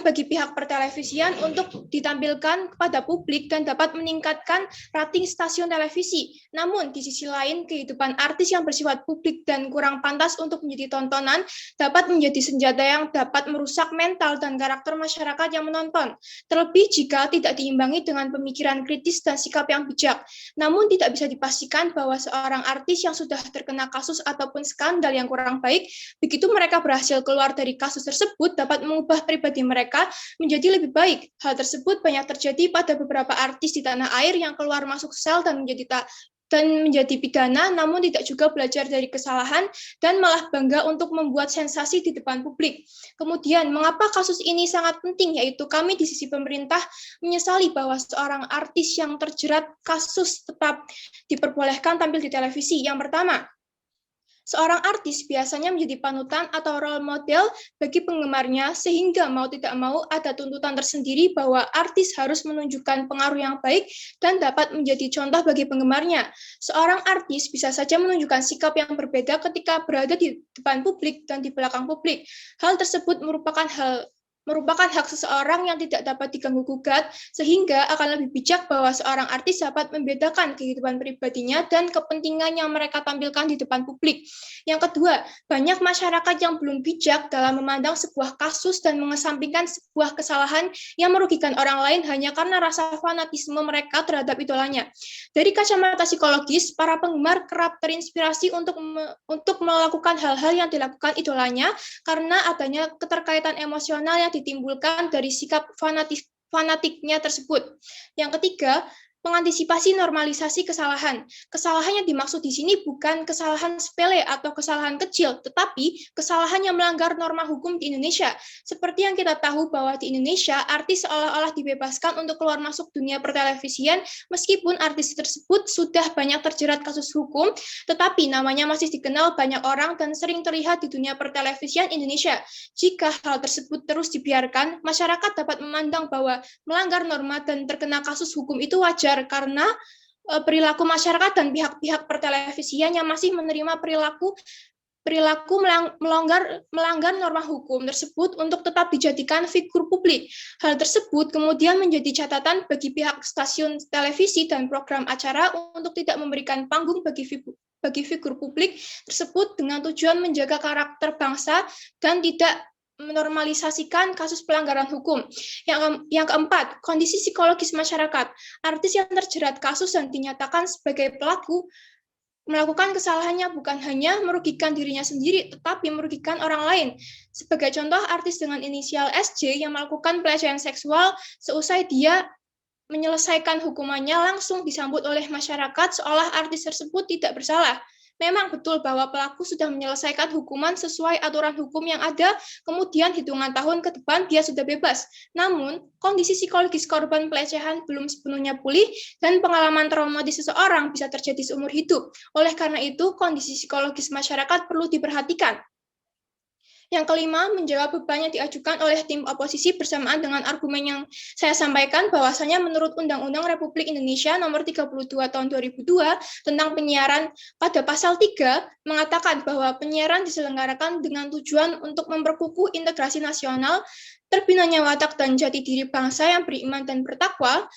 bagi pihak pertelevisian untuk ditampilkan kepada publik dan dapat meningkatkan rating stasiun televisi. Namun, di sisi lain, kehidupan artis yang bersifat publik dan kurang pantas untuk menjadi tontonan dapat menjadi senjata yang dapat merusak mental dan karakter masyarakat yang menonton. Terlebih jika tidak diimbangi dengan pemikiran kritis dan sikap yang bijak. Namun, tidak bisa dipastikan bahwa seorang artis yang sudah terkena kasus ataupun skandal yang kurang baik, begitu mereka berhasil keluar dari kasus tersebut, dapat mengubah pribadi mereka menjadi lebih baik. Hal tersebut banyak terjadi pada beberapa artis di tanah air yang keluar masuk sel dan menjadi pidana, namun tidak juga belajar dari kesalahan dan malah bangga untuk membuat sensasi di depan publik. Kemudian, mengapa kasus ini sangat penting, yaitu kami di sisi pemerintah menyesali bahwa seorang artis yang terjerat kasus tetap diperbolehkan tampil di televisi. Yang pertama, seorang artis biasanya menjadi panutan atau role model bagi penggemarnya, sehingga mau tidak mau ada tuntutan tersendiri bahwa artis harus menunjukkan pengaruh yang baik dan dapat menjadi contoh bagi penggemarnya. Seorang artis bisa saja menunjukkan sikap yang berbeda ketika berada di depan publik dan di belakang publik. Hal tersebut merupakan hak seseorang yang tidak dapat diganggu-gugat, sehingga akan lebih bijak bahwa seorang artis dapat membedakan kehidupan pribadinya dan kepentingan yang mereka tampilkan di depan publik. Yang kedua, banyak masyarakat yang belum bijak dalam memandang sebuah kasus dan mengesampingkan sebuah kesalahan yang merugikan orang lain hanya karena rasa fanatisme mereka terhadap idolanya. Dari kacamata psikologis, para penggemar kerap terinspirasi untuk melakukan hal-hal yang dilakukan idolanya karena adanya keterkaitan emosional yang ditimbulkan dari sikap fanatiknya tersebut. Yang ketiga, mengantisipasi normalisasi kesalahan. Kesalahan yang dimaksud di sini bukan kesalahan sepele atau kesalahan kecil, tetapi kesalahan yang melanggar norma hukum di Indonesia. Seperti yang kita tahu bahwa di Indonesia, artis seolah-olah dibebaskan untuk keluar masuk dunia pertelevisian, meskipun artis tersebut sudah banyak terjerat kasus hukum, tetapi namanya masih dikenal banyak orang dan sering terlihat di dunia pertelevisian Indonesia. Jika hal tersebut terus dibiarkan, masyarakat dapat memandang bahwa melanggar norma dan terkena kasus hukum itu wajar, karena perilaku masyarakat dan pihak-pihak pertelevisian yang masih menerima perilaku melanggar norma hukum tersebut untuk tetap dijadikan figur publik. Hal tersebut kemudian menjadi catatan bagi pihak stasiun televisi dan program acara untuk tidak memberikan panggung bagi figur publik tersebut dengan tujuan menjaga karakter bangsa dan tidak menormalisasikan kasus pelanggaran hukum. Yang keempat, kondisi psikologis masyarakat. Artis yang terjerat kasus dan dinyatakan sebagai pelaku melakukan kesalahannya bukan hanya merugikan dirinya sendiri, tetapi merugikan orang lain. Sebagai contoh, artis dengan inisial SJ yang melakukan pelecehan seksual, seusai dia menyelesaikan hukumannya langsung disambut oleh masyarakat seolah artis tersebut tidak bersalah. Memang betul bahwa pelaku sudah menyelesaikan hukuman sesuai aturan hukum yang ada, kemudian hitungan tahun ke depan dia sudah bebas. Namun, kondisi psikologis korban pelecehan belum sepenuhnya pulih dan pengalaman trauma di seseorang bisa terjadi seumur hidup. Oleh karena itu, kondisi psikologis masyarakat perlu diperhatikan. Yang kelima, menjawab beban yang diajukan oleh tim oposisi bersamaan dengan argumen yang saya sampaikan bahwasanya menurut Undang-Undang Republik Indonesia Nomor 32 Tahun 2002 tentang penyiaran pada pasal 3 mengatakan bahwa penyiaran diselenggarakan dengan tujuan untuk memperkukuh integrasi nasional, terbinanya watak dan jati diri bangsa yang beriman dan bertakwa,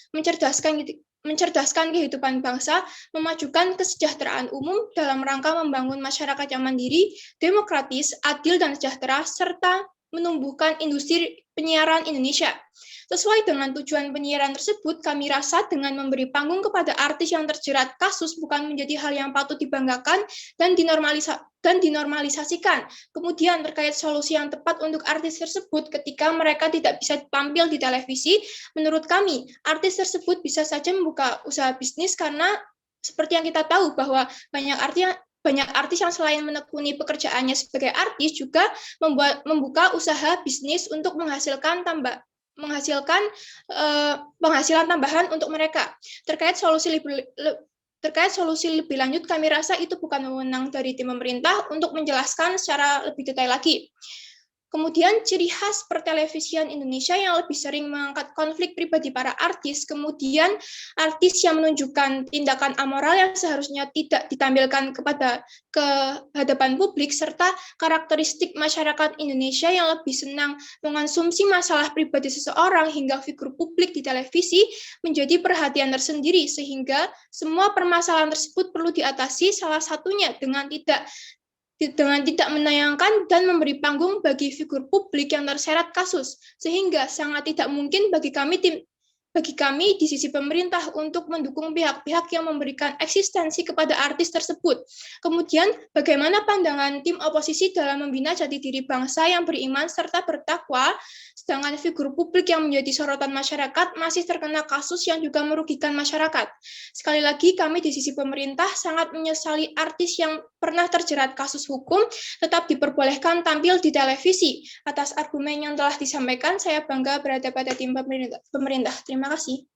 mencerdaskan kehidupan bangsa, memajukan kesejahteraan umum dalam rangka membangun masyarakat yang mandiri, demokratis, adil, dan sejahtera, serta menumbuhkan industri penyiaran Indonesia. Sesuai dengan tujuan penyiaran tersebut, kami rasa dengan memberi panggung kepada artis yang terjerat kasus bukan menjadi hal yang patut dibanggakan dan dinormalisasikan. Kemudian terkait solusi yang tepat untuk artis tersebut ketika mereka tidak bisa tampil di televisi, menurut kami, artis tersebut bisa saja membuka usaha bisnis karena seperti yang kita tahu bahwa banyak artis yang selain menekuni pekerjaannya sebagai artis juga membuka usaha bisnis untuk menghasilkan penghasilan tambahan untuk mereka. Terkait solusi lebih lanjut, kami rasa itu bukan wewenang dari tim pemerintah untuk menjelaskan secara lebih detail lagi. Kemudian ciri khas pertelevisian Indonesia yang lebih sering mengangkat konflik pribadi para artis, kemudian artis yang menunjukkan tindakan amoral yang seharusnya tidak ditampilkan ke hadapan publik, serta karakteristik masyarakat Indonesia yang lebih senang mengonsumsi masalah pribadi seseorang hingga figur publik di televisi menjadi perhatian tersendiri, sehingga semua permasalahan tersebut perlu diatasi, salah satunya dengan tidak menayangkan dan memberi panggung bagi figur publik yang terseret kasus, sehingga sangat tidak mungkin bagi kami di sisi pemerintah untuk mendukung pihak-pihak yang memberikan eksistensi kepada artis tersebut. Kemudian, bagaimana pandangan tim oposisi dalam membina jati diri bangsa yang beriman serta bertakwa, sedangkan figur publik yang menjadi sorotan masyarakat masih terkena kasus yang juga merugikan masyarakat. Sekali lagi, kami di sisi pemerintah sangat menyesali artis yang pernah terjerat kasus hukum tetap diperbolehkan tampil di televisi. Atas argumen yang telah disampaikan, saya bangga berada pada tim pemerintah. Terima kasih.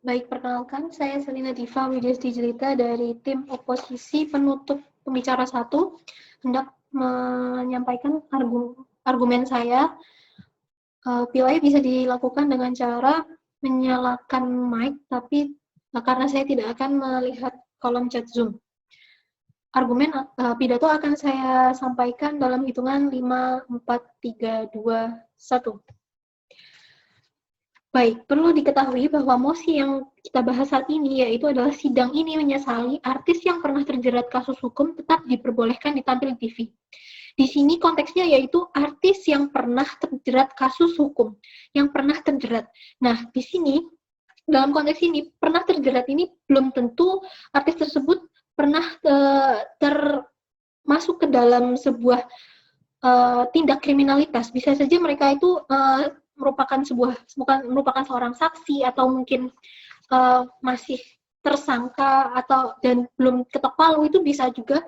Baik, perkenalkan, saya Selina Diva Widyasti Jelita dari tim oposisi penutup pembicara 1, hendak menyampaikan argumen saya. POI bisa dilakukan dengan cara menyalakan mic, tapi karena saya tidak akan melihat kolom chat Zoom. Argumen pidato akan saya sampaikan dalam hitungan 5, 4, 3, 2, 1. Baik, perlu diketahui bahwa mosi yang kita bahas saat ini yaitu adalah sidang ini menyesali artis yang pernah terjerat kasus hukum tetap diperbolehkan ditampil di TV. Di sini konteksnya yaitu artis yang pernah terjerat kasus hukum, yang pernah terjerat. Nah, di sini dalam konteks ini pernah terjerat ini belum tentu artis tersebut pernah termasuk ke dalam sebuah tindak kriminalitas. Bisa saja mereka itu merupakan seorang saksi atau mungkin masih tersangka dan belum ketok palu, itu bisa juga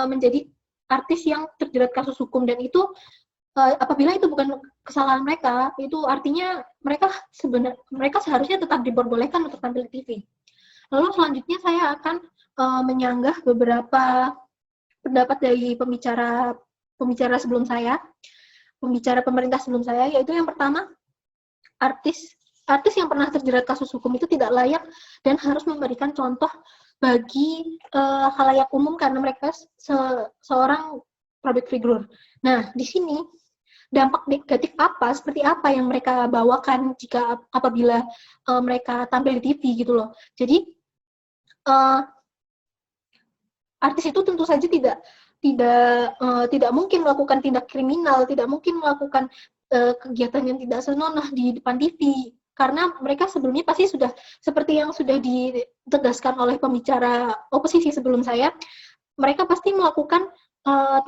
menjadi artis yang terjerat kasus hukum, dan itu apabila itu bukan kesalahan mereka, itu artinya mereka seharusnya tetap diperbolehkan untuk tampil di TV. Lalu selanjutnya saya akan menyanggah beberapa pendapat dari pembicara pemerintah sebelum saya, yaitu yang pertama, artis yang pernah terjerat kasus hukum itu tidak layak dan harus memberikan contoh bagi khalayak umum karena mereka seorang public figure. Nah, di sini dampak negatif seperti apa yang mereka bawakan apabila mereka tampil di TV gitu loh. Jadi artis itu tentu saja tidak mungkin melakukan tindak kriminal, tidak mungkin melakukan kegiatan yang tidak senonoh di depan TV, karena mereka sebelumnya pasti sudah, seperti yang sudah ditegaskan oleh pembicara oposisi sebelum saya, mereka pasti melakukan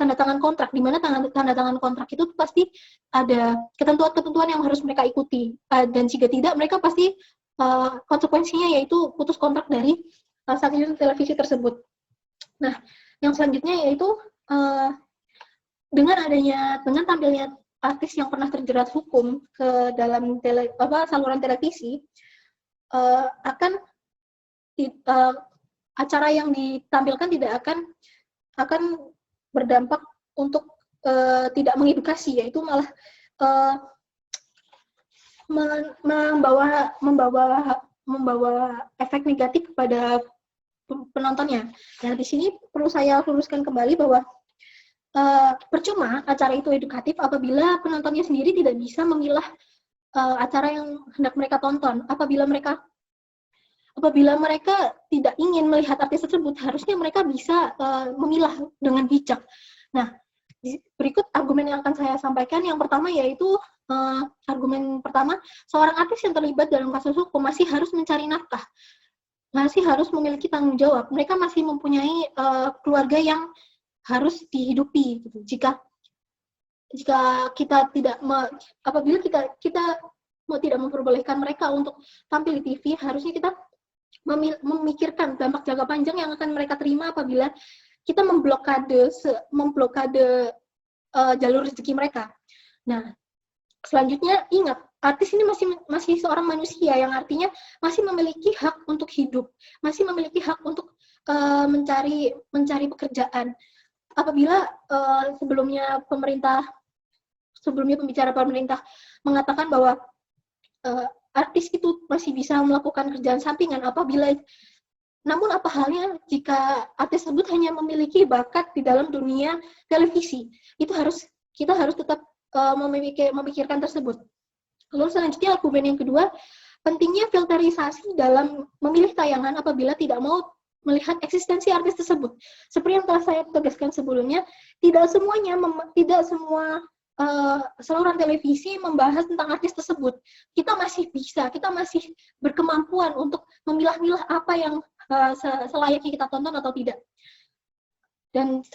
tanda tangan kontrak, di mana tanda tangan kontrak itu pasti ada ketentuan-ketentuan yang harus mereka ikuti, dan jika tidak mereka pasti konsekuensinya yaitu putus kontrak dari stasiun televisi tersebut. Nah, yang selanjutnya yaitu dengan tampilnya artis yang pernah terjerat hukum ke dalam saluran televisi, akan acara yang ditampilkan tidak akan berdampak untuk tidak mengedukasi, yaitu malah membawa efek negatif kepada penontonnya. Nah, di sini perlu saya luruskan kembali bahwa percuma acara itu edukatif apabila penontonnya sendiri tidak bisa memilah acara yang hendak mereka tonton. Apabila mereka tidak ingin melihat artis tersebut, harusnya mereka bisa memilah dengan bijak. Nah, berikut argumen yang akan saya sampaikan. Yang pertama yaitu argumen pertama, seorang artis yang terlibat dalam kasus hukum masih harus mencari nafkah, masih harus memiliki tanggung jawab. Mereka masih mempunyai keluarga yang harus dihidupi. Gitu. Jika kita apabila kita tidak memperbolehkan mereka untuk tampil di TV, harusnya kita memikirkan dampak jangka panjang yang akan mereka terima apabila kita memblokade jalur rezeki mereka. Nah, selanjutnya ingat, artis ini masih seorang manusia, yang artinya masih memiliki hak untuk hidup, masih memiliki hak untuk mencari pekerjaan. Apabila sebelumnya pembicara pemerintah mengatakan bahwa artis itu masih bisa melakukan kerjaan sampingan, namun apa halnya jika artis tersebut hanya memiliki bakat di dalam dunia televisi? Kita harus tetap memikirkan tersebut. Lalu selanjutnya argumen yang kedua, pentingnya filterisasi dalam memilih tayangan apabila tidak mau melihat eksistensi artis tersebut. Seperti yang telah saya tegaskan sebelumnya, tidak semua saluran televisi membahas tentang artis tersebut. Kita masih berkemampuan untuk memilah-milah apa yang selayaknya kita tonton atau tidak. Dan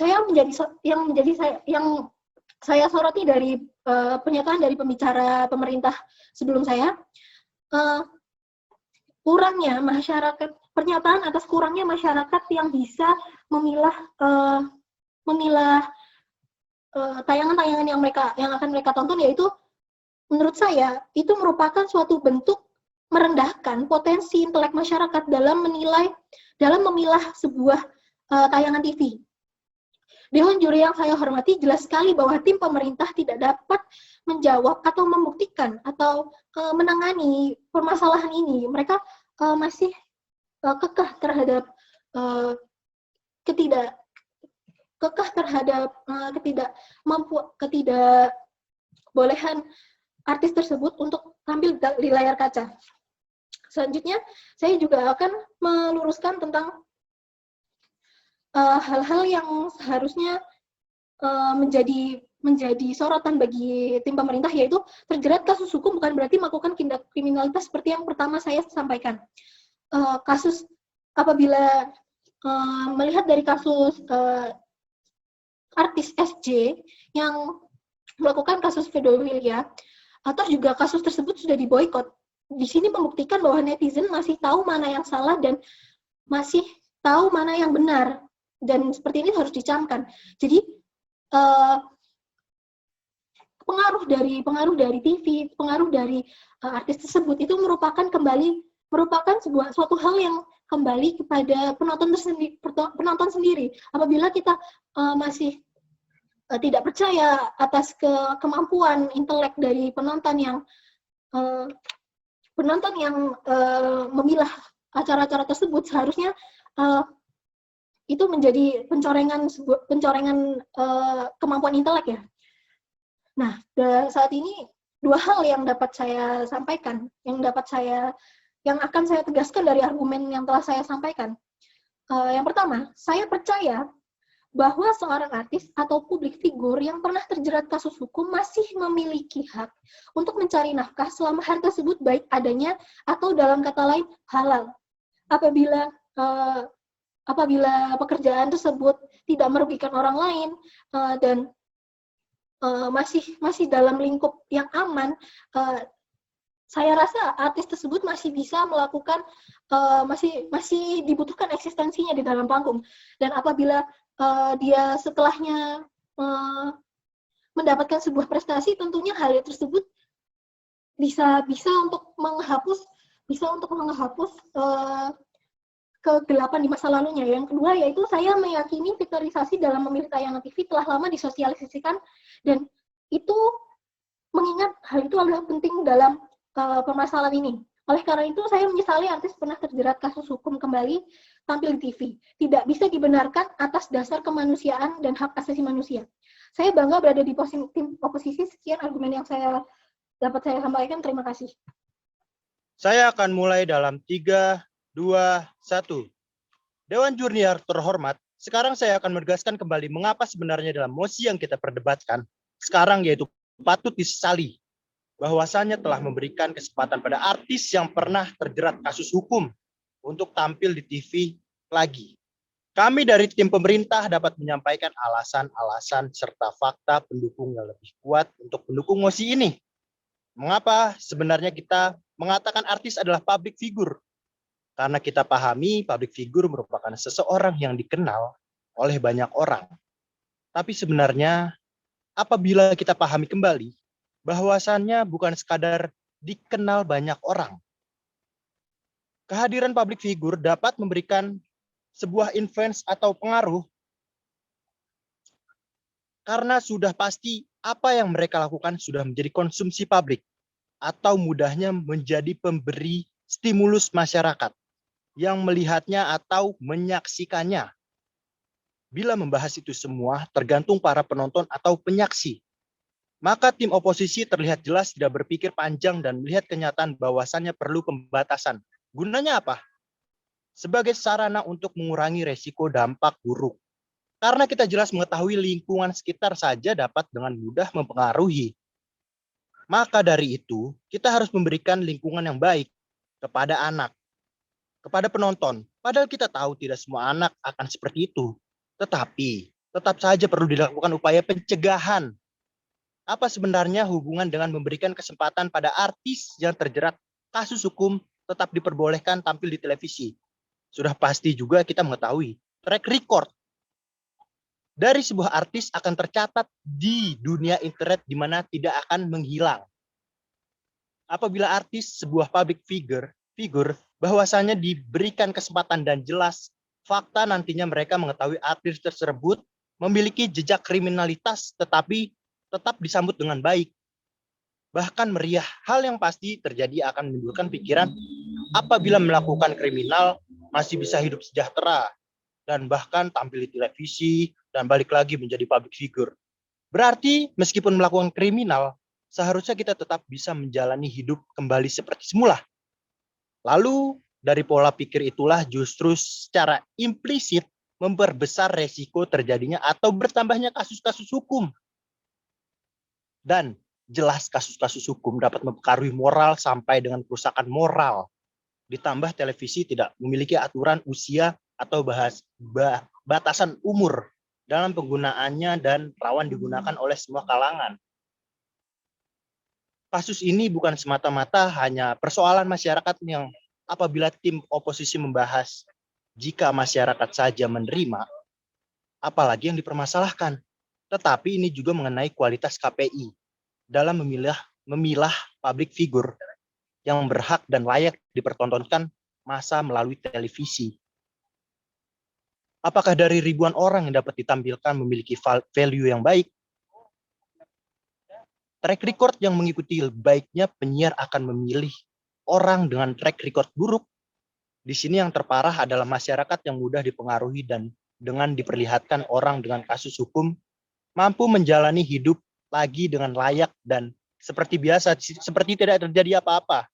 yang saya soroti dari pernyataan dari pembicara pemerintah sebelum saya, pernyataan atas kurangnya masyarakat yang bisa memilah tayangan-tayangan yang akan mereka tonton, yaitu menurut saya itu merupakan suatu bentuk merendahkan potensi intelek masyarakat dalam memilah sebuah tayangan TV. Dewan juri yang saya hormati, jelas sekali bahwa tim pemerintah tidak dapat menjawab atau membuktikan atau menangani permasalahan ini. Mereka masih kekeh terhadap ketidakbolehan artis tersebut untuk tampil di layar kaca. Selanjutnya, saya juga akan meluruskan tentang hal-hal yang seharusnya menjadi sorotan bagi tim pemerintah, yaitu terjerat kasus hukum bukan berarti melakukan tindak kriminalitas seperti yang pertama saya sampaikan. Apabila melihat dari kasus artis SJ yang melakukan kasus pedofilia, atau juga kasus tersebut sudah diboikot, di sini membuktikan bahwa netizen masih tahu mana yang salah dan masih tahu mana yang benar, dan seperti ini harus dicamkan. Jadi pengaruh dari TV, pengaruh dari artis tersebut itu merupakan suatu hal yang kembali kepada penonton sendiri. Apabila kita masih tidak percaya atas kemampuan intelek dari penonton yang memilah acara-acara tersebut, seharusnya itu menjadi pencorengan kemampuan intelek ya. Nah, saat ini dua hal yang dapat saya sampaikan, yang akan saya tegaskan dari argumen yang telah saya sampaikan. Yang pertama, saya percaya bahwa seorang artis atau publik figur yang pernah terjerat kasus hukum masih memiliki hak untuk mencari nafkah selama hal tersebut baik adanya atau dalam kata lain halal. Apabila pekerjaan tersebut tidak merugikan orang lain dan masih dalam lingkup yang aman, saya rasa artis tersebut masih bisa melakukan masih dibutuhkan eksistensinya di dalam panggung. Dan apabila dia setelahnya mendapatkan sebuah prestasi, tentunya hal tersebut bisa untuk menghapus kegelapan di masa lalunya. Yang kedua yaitu saya meyakini fiktorisasi dalam memilih tayangan TV telah lama disosialisasikan, dan itu mengingat hal itu adalah penting dalam permasalahan ini. Oleh karena itu, saya menyesali artis pernah terjerat kasus hukum kembali tampil di TV. Tidak bisa dibenarkan atas dasar kemanusiaan dan hak asasi manusia. Saya bangga berada di tim oposisi. Sekian argumen yang dapat saya sampaikan. Terima kasih. Saya akan mulai dalam 3, 2, 1. Dewan Junior terhormat, sekarang saya akan menegaskan kembali mengapa sebenarnya dalam mosi yang kita perdebatkan sekarang, yaitu patut disesali bahwasannya telah memberikan kesempatan pada artis yang pernah terjerat kasus hukum untuk tampil di TV lagi. Kami dari tim pemerintah dapat menyampaikan alasan-alasan serta fakta pendukung yang lebih kuat untuk mendukung mosi ini. Mengapa sebenarnya kita mengatakan artis adalah public figure? Karena kita pahami public figure merupakan seseorang yang dikenal oleh banyak orang. Tapi sebenarnya apabila kita pahami kembali, bahwasannya bukan sekadar dikenal banyak orang. Kehadiran public figure dapat memberikan sebuah influence atau pengaruh karena sudah pasti apa yang mereka lakukan sudah menjadi konsumsi publik atau mudahnya menjadi pemberi stimulus masyarakat yang melihatnya atau menyaksikannya. Bila membahas itu semua tergantung para penonton atau penyaksi, maka tim oposisi terlihat jelas tidak berpikir panjang dan melihat kenyataan bahwasannya perlu pembatasan. Gunanya apa? Sebagai sarana untuk mengurangi resiko dampak buruk. Karena kita jelas mengetahui lingkungan sekitar saja dapat dengan mudah mempengaruhi. Maka dari itu, kita harus memberikan lingkungan yang baik kepada anak, kepada penonton. Padahal kita tahu tidak semua anak akan seperti itu. Tetapi, tetap saja perlu dilakukan upaya pencegahan. Apa sebenarnya hubungan dengan memberikan kesempatan pada artis yang terjerat kasus hukum tetap diperbolehkan tampil di televisi? Sudah pasti juga kita mengetahui track record dari sebuah artis akan tercatat di dunia internet di mana tidak akan menghilang. Apabila artis sebuah public figure bahwasanya diberikan kesempatan dan jelas fakta nantinya mereka mengetahui artis tersebut memiliki jejak kriminalitas tetapi tetap disambut dengan baik. Bahkan meriah, hal yang pasti terjadi akan menimbulkan pikiran apabila melakukan kriminal masih bisa hidup sejahtera dan bahkan tampil di televisi dan balik lagi menjadi public figure. Berarti meskipun melakukan kriminal, seharusnya kita tetap bisa menjalani hidup kembali seperti semula. Lalu dari pola pikir itulah justru secara implisit memperbesar resiko terjadinya atau bertambahnya kasus-kasus hukum. Dan jelas kasus-kasus hukum dapat mempengaruhi moral sampai dengan kerusakan moral. Ditambah televisi tidak memiliki aturan usia atau batasan umur dalam penggunaannya dan rawan digunakan oleh semua kalangan. Kasus ini bukan semata-mata hanya persoalan masyarakat yang apabila tim oposisi membahas jika masyarakat saja menerima, apalagi yang dipermasalahkan. Tetapi ini juga mengenai kualitas KPI dalam memilah public figure yang berhak dan layak dipertontonkan massa melalui televisi. Apakah dari ribuan orang yang dapat ditampilkan memiliki value yang baik? Track record yang mengikuti baiknya penyiar akan memilih orang dengan track record buruk. Di sini yang terparah adalah masyarakat yang mudah dipengaruhi dan dengan diperlihatkan orang dengan kasus hukum mampu menjalani hidup lagi dengan layak dan seperti biasa, seperti tidak terjadi apa-apa.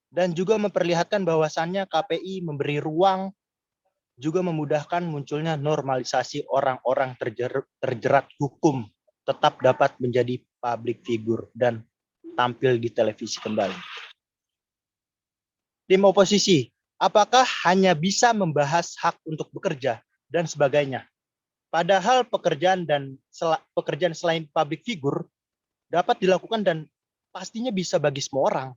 Dan juga memperlihatkan bahwasannya KPI memberi ruang juga memudahkan munculnya normalisasi orang-orang terjerat hukum tetap dapat menjadi public figure dan tampil di televisi kembali. Tim oposisi, apakah hanya bisa membahas hak untuk bekerja dan sebagainya? Padahal pekerjaan selain public figure dapat dilakukan dan pastinya bisa bagi semua orang.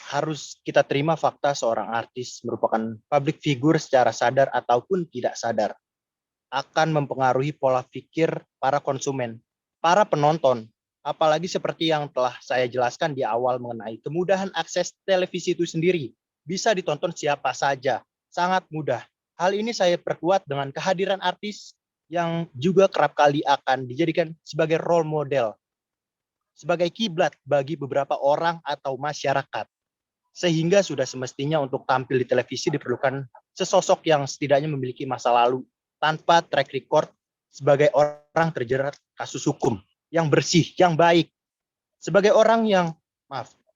harus kita terima fakta seorang artis merupakan public figure secara sadar ataupun tidak sadar akan mempengaruhi pola pikir para konsumen, para penonton, apalagi seperti yang telah saya jelaskan di awal mengenai kemudahan akses televisi itu sendiri. Bisa ditonton siapa saja, sangat mudah. Hal ini saya perkuat dengan kehadiran artis yang juga kerap kali akan dijadikan sebagai role model, sebagai kiblat bagi beberapa orang atau masyarakat. Sehingga sudah semestinya untuk tampil di televisi diperlukan sesosok yang setidaknya memiliki masa lalu tanpa track record sebagai orang terjerat kasus hukum yang bersih, yang baik. Sebagai orang yang,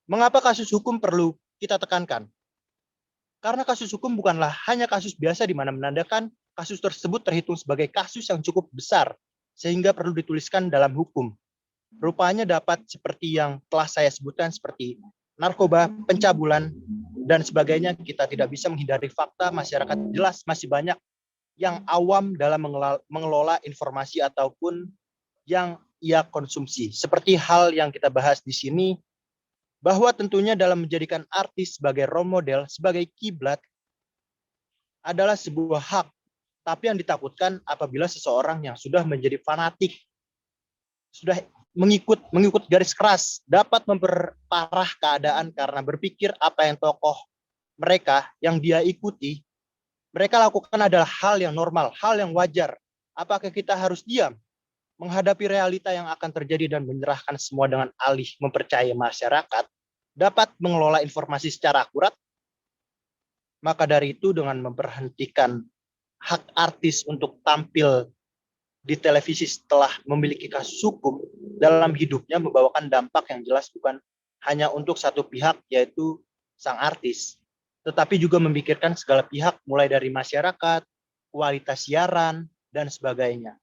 mengapa kasus hukum perlu kita tekankan? Karena kasus hukum bukanlah hanya kasus biasa di mana menandakan kasus tersebut terhitung sebagai kasus yang cukup besar, sehingga perlu dituliskan dalam hukum. Rupanya dapat seperti yang telah saya sebutkan seperti narkoba, pencabulan, dan sebagainya. Kita tidak bisa menghindari fakta masyarakat jelas masih banyak yang awam dalam mengelola informasi ataupun yang ia konsumsi. Seperti hal yang kita bahas di sini, bahwa tentunya dalam menjadikan artis sebagai role model, sebagai kiblat, adalah sebuah hak. Tapi yang ditakutkan apabila seseorang yang sudah menjadi fanatik, sudah mengikut garis keras, dapat memperparah keadaan karena berpikir apa yang tokoh mereka yang dia ikuti, mereka lakukan adalah hal yang normal, hal yang wajar. Apakah kita harus diam menghadapi realita yang akan terjadi dan menyerahkan semua dengan alih mempercayai masyarakat dapat mengelola informasi secara akurat? Maka dari itu dengan memberhentikan hak artis untuk tampil di televisi setelah memiliki kasus hukum dalam hidupnya membawakan dampak yang jelas bukan hanya untuk satu pihak yaitu sang artis, tetapi juga memikirkan segala pihak mulai dari masyarakat, kualitas siaran, dan sebagainya.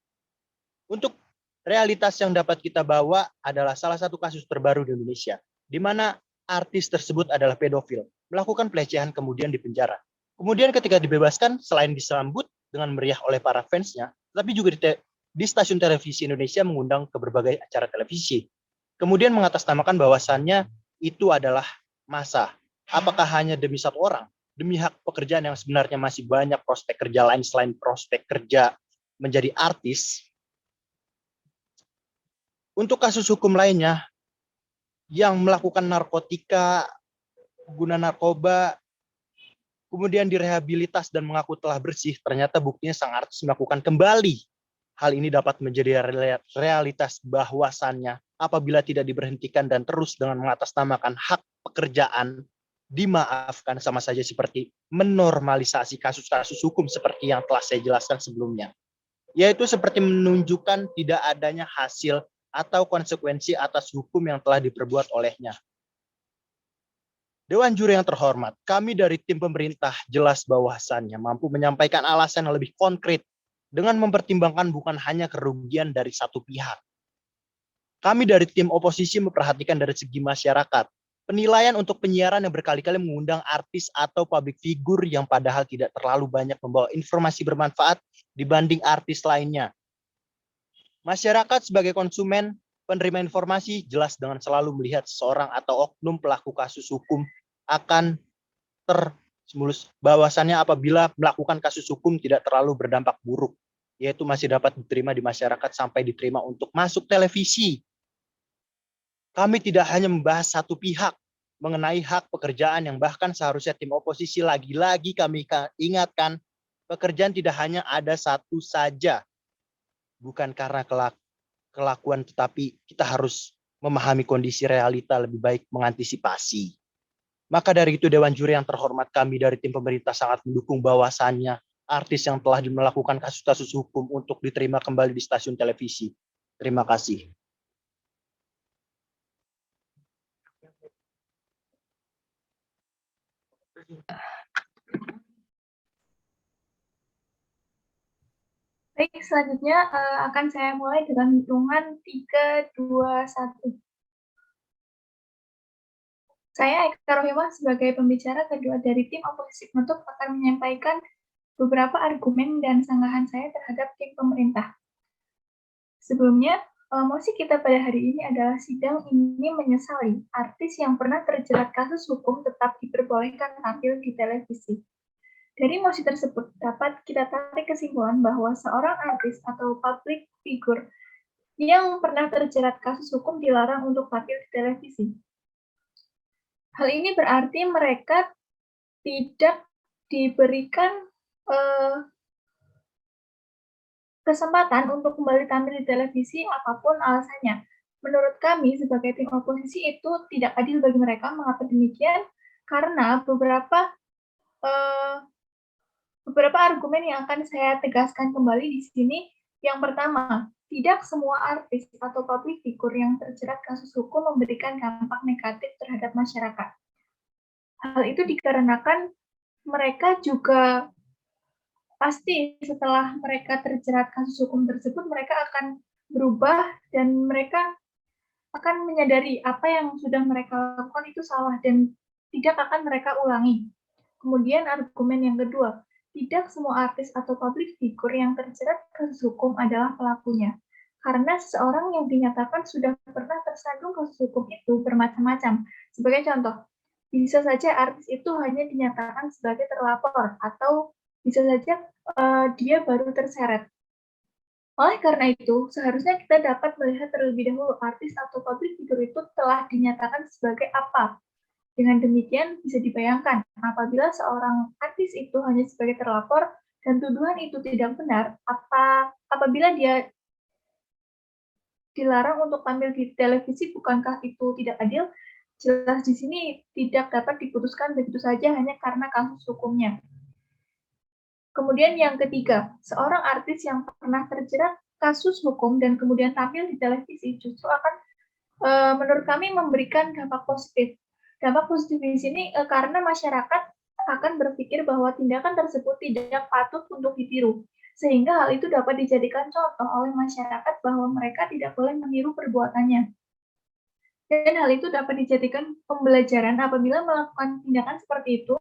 Untuk realitas yang dapat kita bawa adalah salah satu kasus terbaru di Indonesia, di mana artis tersebut adalah pedofil, melakukan pelecehan kemudian dipenjara. Kemudian ketika dibebaskan, selain disambut dengan meriah oleh para fansnya, tapi juga di stasiun televisi Indonesia mengundang ke berbagai acara televisi. Kemudian mengatasnamakan bahwasannya itu adalah massa. Apakah hanya demi satu orang? Demi hak pekerjaan yang sebenarnya masih banyak prospek kerja lain selain prospek kerja menjadi artis. Untuk kasus hukum lainnya, yang melakukan narkotika, pengguna narkoba, kemudian direhabilitas dan mengaku telah bersih, ternyata buktinya sang artis melakukan kembali. Hal ini dapat menjadi realitas bahwasannya apabila tidak diberhentikan dan terus dengan mengatasnamakan hak pekerjaan, dimaafkan sama saja seperti menormalisasi kasus-kasus hukum seperti yang telah saya jelaskan sebelumnya. Yaitu seperti menunjukkan tidak adanya hasil atau konsekuensi atas hukum yang telah diperbuat olehnya. Dewan Juri yang terhormat, kami dari tim pemerintah jelas bahwasannya mampu menyampaikan alasan yang lebih konkret dengan mempertimbangkan bukan hanya kerugian dari satu pihak. Kami dari tim oposisi memperhatikan dari segi masyarakat, penilaian untuk penyiaran yang berkali-kali mengundang artis atau public figure yang padahal tidak terlalu banyak membawa informasi bermanfaat dibanding artis lainnya. Masyarakat sebagai konsumen, penerima informasi jelas dengan selalu melihat seseorang atau oknum pelaku kasus hukum akan tersimulus bahwasannya apabila melakukan kasus hukum tidak terlalu berdampak buruk, yaitu masih dapat diterima di masyarakat sampai diterima untuk masuk televisi. Kami tidak hanya membahas satu pihak mengenai hak pekerjaan yang bahkan seharusnya tim oposisi lagi-lagi kami ingatkan, pekerjaan tidak hanya ada satu saja. Bukan karena kelakuan, tetapi kita harus memahami kondisi realita lebih baik mengantisipasi. Maka dari itu Dewan Juri yang terhormat, kami dari tim pemerintah sangat mendukung bahwasannya artis yang telah melakukan kasus-kasus hukum untuk diterima kembali di stasiun televisi. Terima kasih. Baik, selanjutnya akan saya mulai dengan hitungan 3, 2, 1. Saya Eka Rohimah sebagai pembicara kedua dari tim oposisi penutup akan menyampaikan beberapa argumen dan sanggahan saya terhadap tim pemerintah. Sebelumnya, Mosi kita pada hari ini adalah sidang ini menyesali artis yang pernah terjerat kasus hukum tetap diperbolehkan tampil di televisi. Dari mosi tersebut dapat kita tarik kesimpulan bahwa seorang artis atau public figure yang pernah terjerat kasus hukum dilarang untuk tampil di televisi. Hal ini berarti mereka tidak diberikan kesempatan untuk kembali tampil di televisi apapun alasannya. Menurut kami sebagai tim oposisi itu tidak adil bagi mereka. Mengapa demikian? Karena beberapa argumen yang akan saya tegaskan kembali di sini. Yang pertama, tidak semua artis atau public figure yang terjerat kasus hukum memberikan dampak negatif terhadap masyarakat. Hal itu dikarenakan mereka juga pasti setelah mereka terjerat kasus hukum tersebut, mereka akan berubah dan mereka akan menyadari apa yang sudah mereka lakukan itu salah dan tidak akan mereka ulangi. Kemudian argumen yang kedua, tidak semua artis atau public figure yang terjerat kasus hukum adalah pelakunya. Karena seseorang yang dinyatakan sudah pernah tersandung kasus hukum itu bermacam-macam. Sebagai contoh, bisa saja artis itu hanya dinyatakan sebagai terlapor atau bisa saja dia baru terseret. Oleh karena itu, seharusnya kita dapat melihat terlebih dahulu artis atau public figure itu telah dinyatakan sebagai apa. Dengan demikian, bisa dibayangkan apabila seorang artis itu hanya sebagai terlapor dan tuduhan itu tidak benar, apabila dia dilarang untuk tampil di televisi, bukankah itu tidak adil? Jelas di sini tidak dapat diputuskan begitu saja hanya karena kasus hukumnya. Kemudian yang ketiga, seorang artis yang pernah terjerat kasus hukum dan kemudian tampil di televisi justru akan menurut kami memberikan dampak positif. Dampak positif di sini karena masyarakat akan berpikir bahwa tindakan tersebut tidak patut untuk ditiru. Sehingga hal itu dapat dijadikan contoh oleh masyarakat bahwa mereka tidak boleh meniru perbuatannya. Dan hal itu dapat dijadikan pembelajaran apabila melakukan tindakan seperti itu,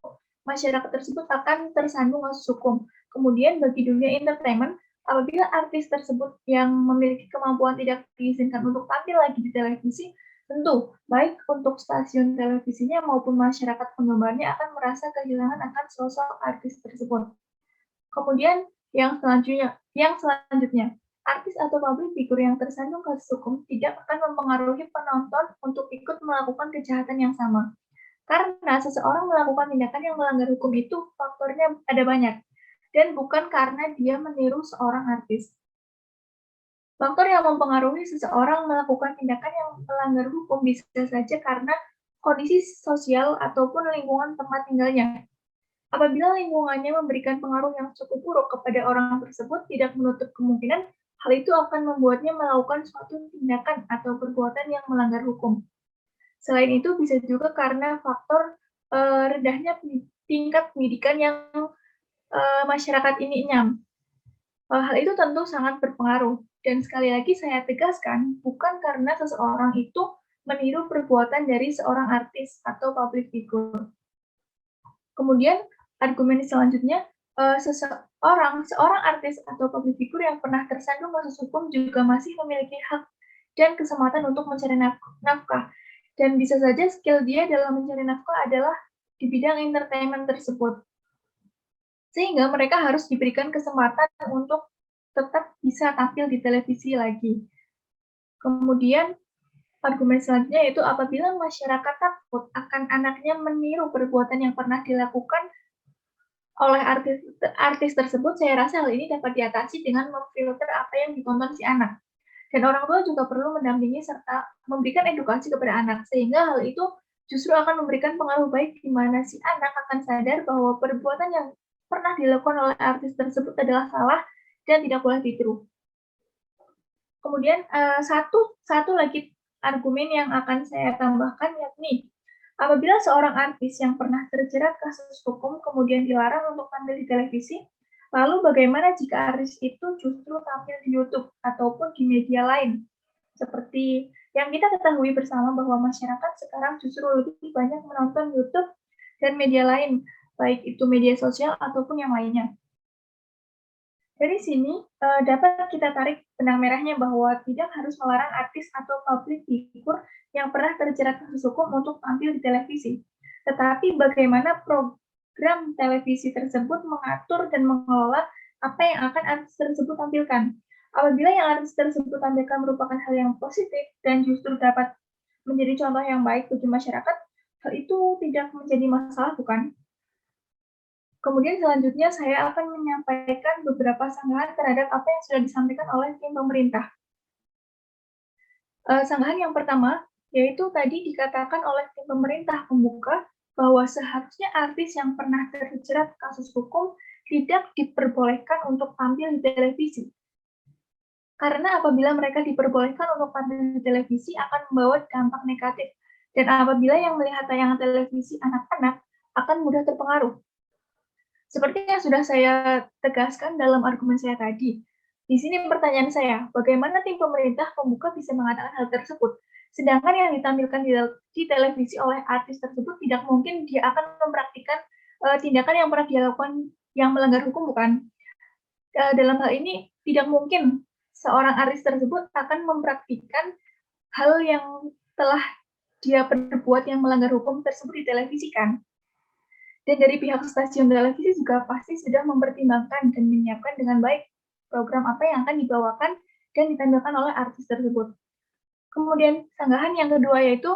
masyarakat tersebut akan tersandung kasus hukum. Kemudian bagi dunia entertainment, apabila artis tersebut yang memiliki kemampuan tidak diizinkan untuk tampil lagi di televisi, tentu baik untuk stasiun televisinya maupun masyarakat penggemarnya akan merasa kehilangan akan sosok artis tersebut. Kemudian yang selanjutnya, artis atau public figure yang tersandung kasus hukum tidak akan mempengaruhi penonton untuk ikut melakukan kejahatan yang sama. Karena seseorang melakukan tindakan yang melanggar hukum itu faktornya ada banyak, dan bukan karena dia meniru seorang artis. Faktor yang mempengaruhi seseorang melakukan tindakan yang melanggar hukum bisa saja karena kondisi sosial ataupun lingkungan tempat tinggalnya. Apabila lingkungannya memberikan pengaruh yang cukup buruk kepada orang tersebut, tidak menutup kemungkinan hal itu akan membuatnya melakukan suatu tindakan atau perbuatan yang melanggar hukum. Selain itu, bisa juga karena faktor rendahnya tingkat pendidikan yang masyarakat ini nyam. Hal itu tentu sangat berpengaruh. Dan sekali lagi saya tegaskan, bukan karena seseorang itu meniru perbuatan dari seorang artis atau public figure. Kemudian, argumen selanjutnya, seorang artis atau public figure yang pernah tersandung kasus hukum juga masih memiliki hak dan kesempatan untuk mencari nafkah. Dan bisa saja skill dia dalam mencari nafkah adalah di bidang entertainment tersebut. Sehingga mereka harus diberikan kesempatan untuk tetap bisa tampil di televisi lagi. Kemudian, argumen selanjutnya yaitu apabila masyarakat takut akan anaknya meniru perbuatan yang pernah dilakukan oleh artis tersebut, saya rasa hal ini dapat diatasi dengan memfilter apa yang ditonton si anak. Dan orang tua juga perlu mendampingi serta memberikan edukasi kepada anak, sehingga hal itu justru akan memberikan pengaruh baik di mana si anak akan sadar bahwa perbuatan yang pernah dilakukan oleh artis tersebut adalah salah dan tidak boleh ditiru. Kemudian satu lagi argumen yang akan saya tambahkan yakni apabila seorang artis yang pernah terjerat kasus hukum kemudian dilarang untuk tampil di televisi, lalu bagaimana jika artis itu justru tampil di YouTube ataupun di media lain? Seperti yang kita ketahui bersama bahwa masyarakat sekarang justru lebih banyak menonton YouTube dan media lain, baik itu media sosial ataupun yang lainnya. Dari sini dapat kita tarik benang merahnya bahwa tidak harus melarang artis atau public figure yang pernah terjerat kasus hukum untuk tampil di televisi. Tetapi bagaimana program televisi tersebut mengatur dan mengelola apa yang akan artis tersebut tampilkan. Apabila yang artis tersebut tampilkan merupakan hal yang positif dan justru dapat menjadi contoh yang baik bagi masyarakat, hal itu tidak menjadi masalah, bukan? Kemudian selanjutnya saya akan menyampaikan beberapa sanggahan terhadap apa yang sudah disampaikan oleh tim pemerintah. Sanggahan yang pertama, yaitu tadi dikatakan oleh tim pemerintah pembuka bahwa seharusnya artis yang pernah terjerat kasus hukum tidak diperbolehkan untuk tampil di televisi. Karena apabila mereka diperbolehkan untuk tampil di televisi akan membawa dampak negatif. Dan apabila yang melihat tayangan televisi anak-anak akan mudah terpengaruh. Seperti yang sudah saya tegaskan dalam argumen saya tadi, di sini pertanyaan saya, bagaimana tim pemerintah pembuka bisa mengatakan hal tersebut? Sedangkan yang ditampilkan di televisi oleh artis tersebut tidak mungkin dia akan mempraktikkan tindakan yang pernah dia lakukan yang melanggar hukum, bukan? Dalam hal ini, tidak mungkin seorang artis tersebut akan mempraktikkan hal yang telah dia perbuat yang melanggar hukum tersebut di televisi, kan? Dan dari pihak stasiun televisi juga pasti sudah mempertimbangkan dan menyiapkan dengan baik program apa yang akan dibawakan dan ditampilkan oleh artis tersebut. Kemudian sanggahan yang kedua yaitu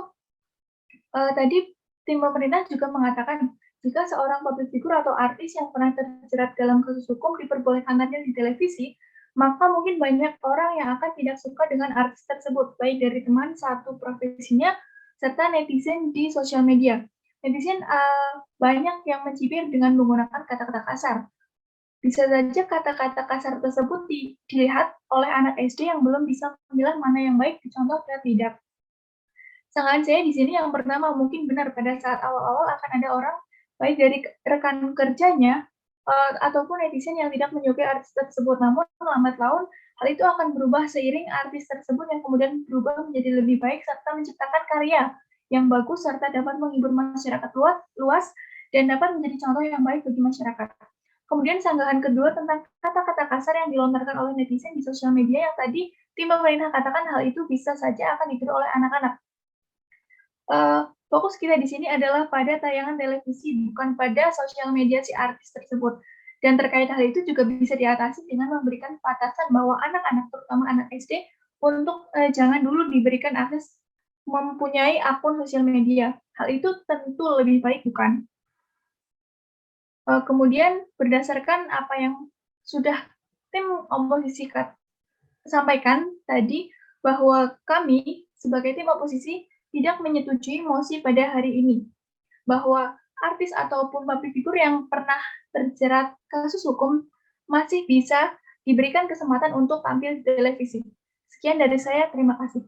tadi tim pemerintah juga mengatakan jika seorang public figure atau artis yang pernah terjerat dalam kasus hukum diperbolehkan tampil di televisi, maka mungkin banyak orang yang akan tidak suka dengan artis tersebut, baik dari teman satu profesinya serta netizen di sosial media. Netizen banyak yang mencibir dengan menggunakan kata-kata kasar. Bisa saja kata-kata kasar tersebut dilihat oleh anak SD yang belum bisa memilah mana yang baik dicontoh dan tidak. Sanggahan saya di sini yang pertama mungkin benar pada saat awal-awal akan ada orang baik dari rekan kerjanya ataupun netizen yang tidak menyukai artis tersebut. Namun lambat laun hal itu akan berubah seiring artis tersebut yang kemudian berubah menjadi lebih baik serta menciptakan karya yang bagus serta dapat menghibur masyarakat luas dan dapat menjadi contoh yang baik bagi masyarakat. Kemudian sanggahan kedua tentang kata-kata kasar yang dilontarkan oleh netizen di sosial media yang tadi tim pemerintah katakan hal itu bisa saja akan ditiru oleh anak-anak. Fokus kita di sini adalah pada tayangan televisi, bukan pada sosial media si artis tersebut. Dan terkait hal itu juga bisa diatasi dengan memberikan batasan bahwa anak-anak, terutama anak SD, untuk jangan dulu diberikan akses mempunyai akun sosial media. Hal itu tentu lebih baik, bukan? Kemudian berdasarkan apa yang sudah tim oposisi sampaikan tadi, bahwa kami sebagai tim oposisi tidak menyetujui mosi pada hari ini. Bahwa artis ataupun public figure yang pernah terjerat kasus hukum masih bisa diberikan kesempatan untuk tampil di televisi. Sekian dari saya, terima kasih.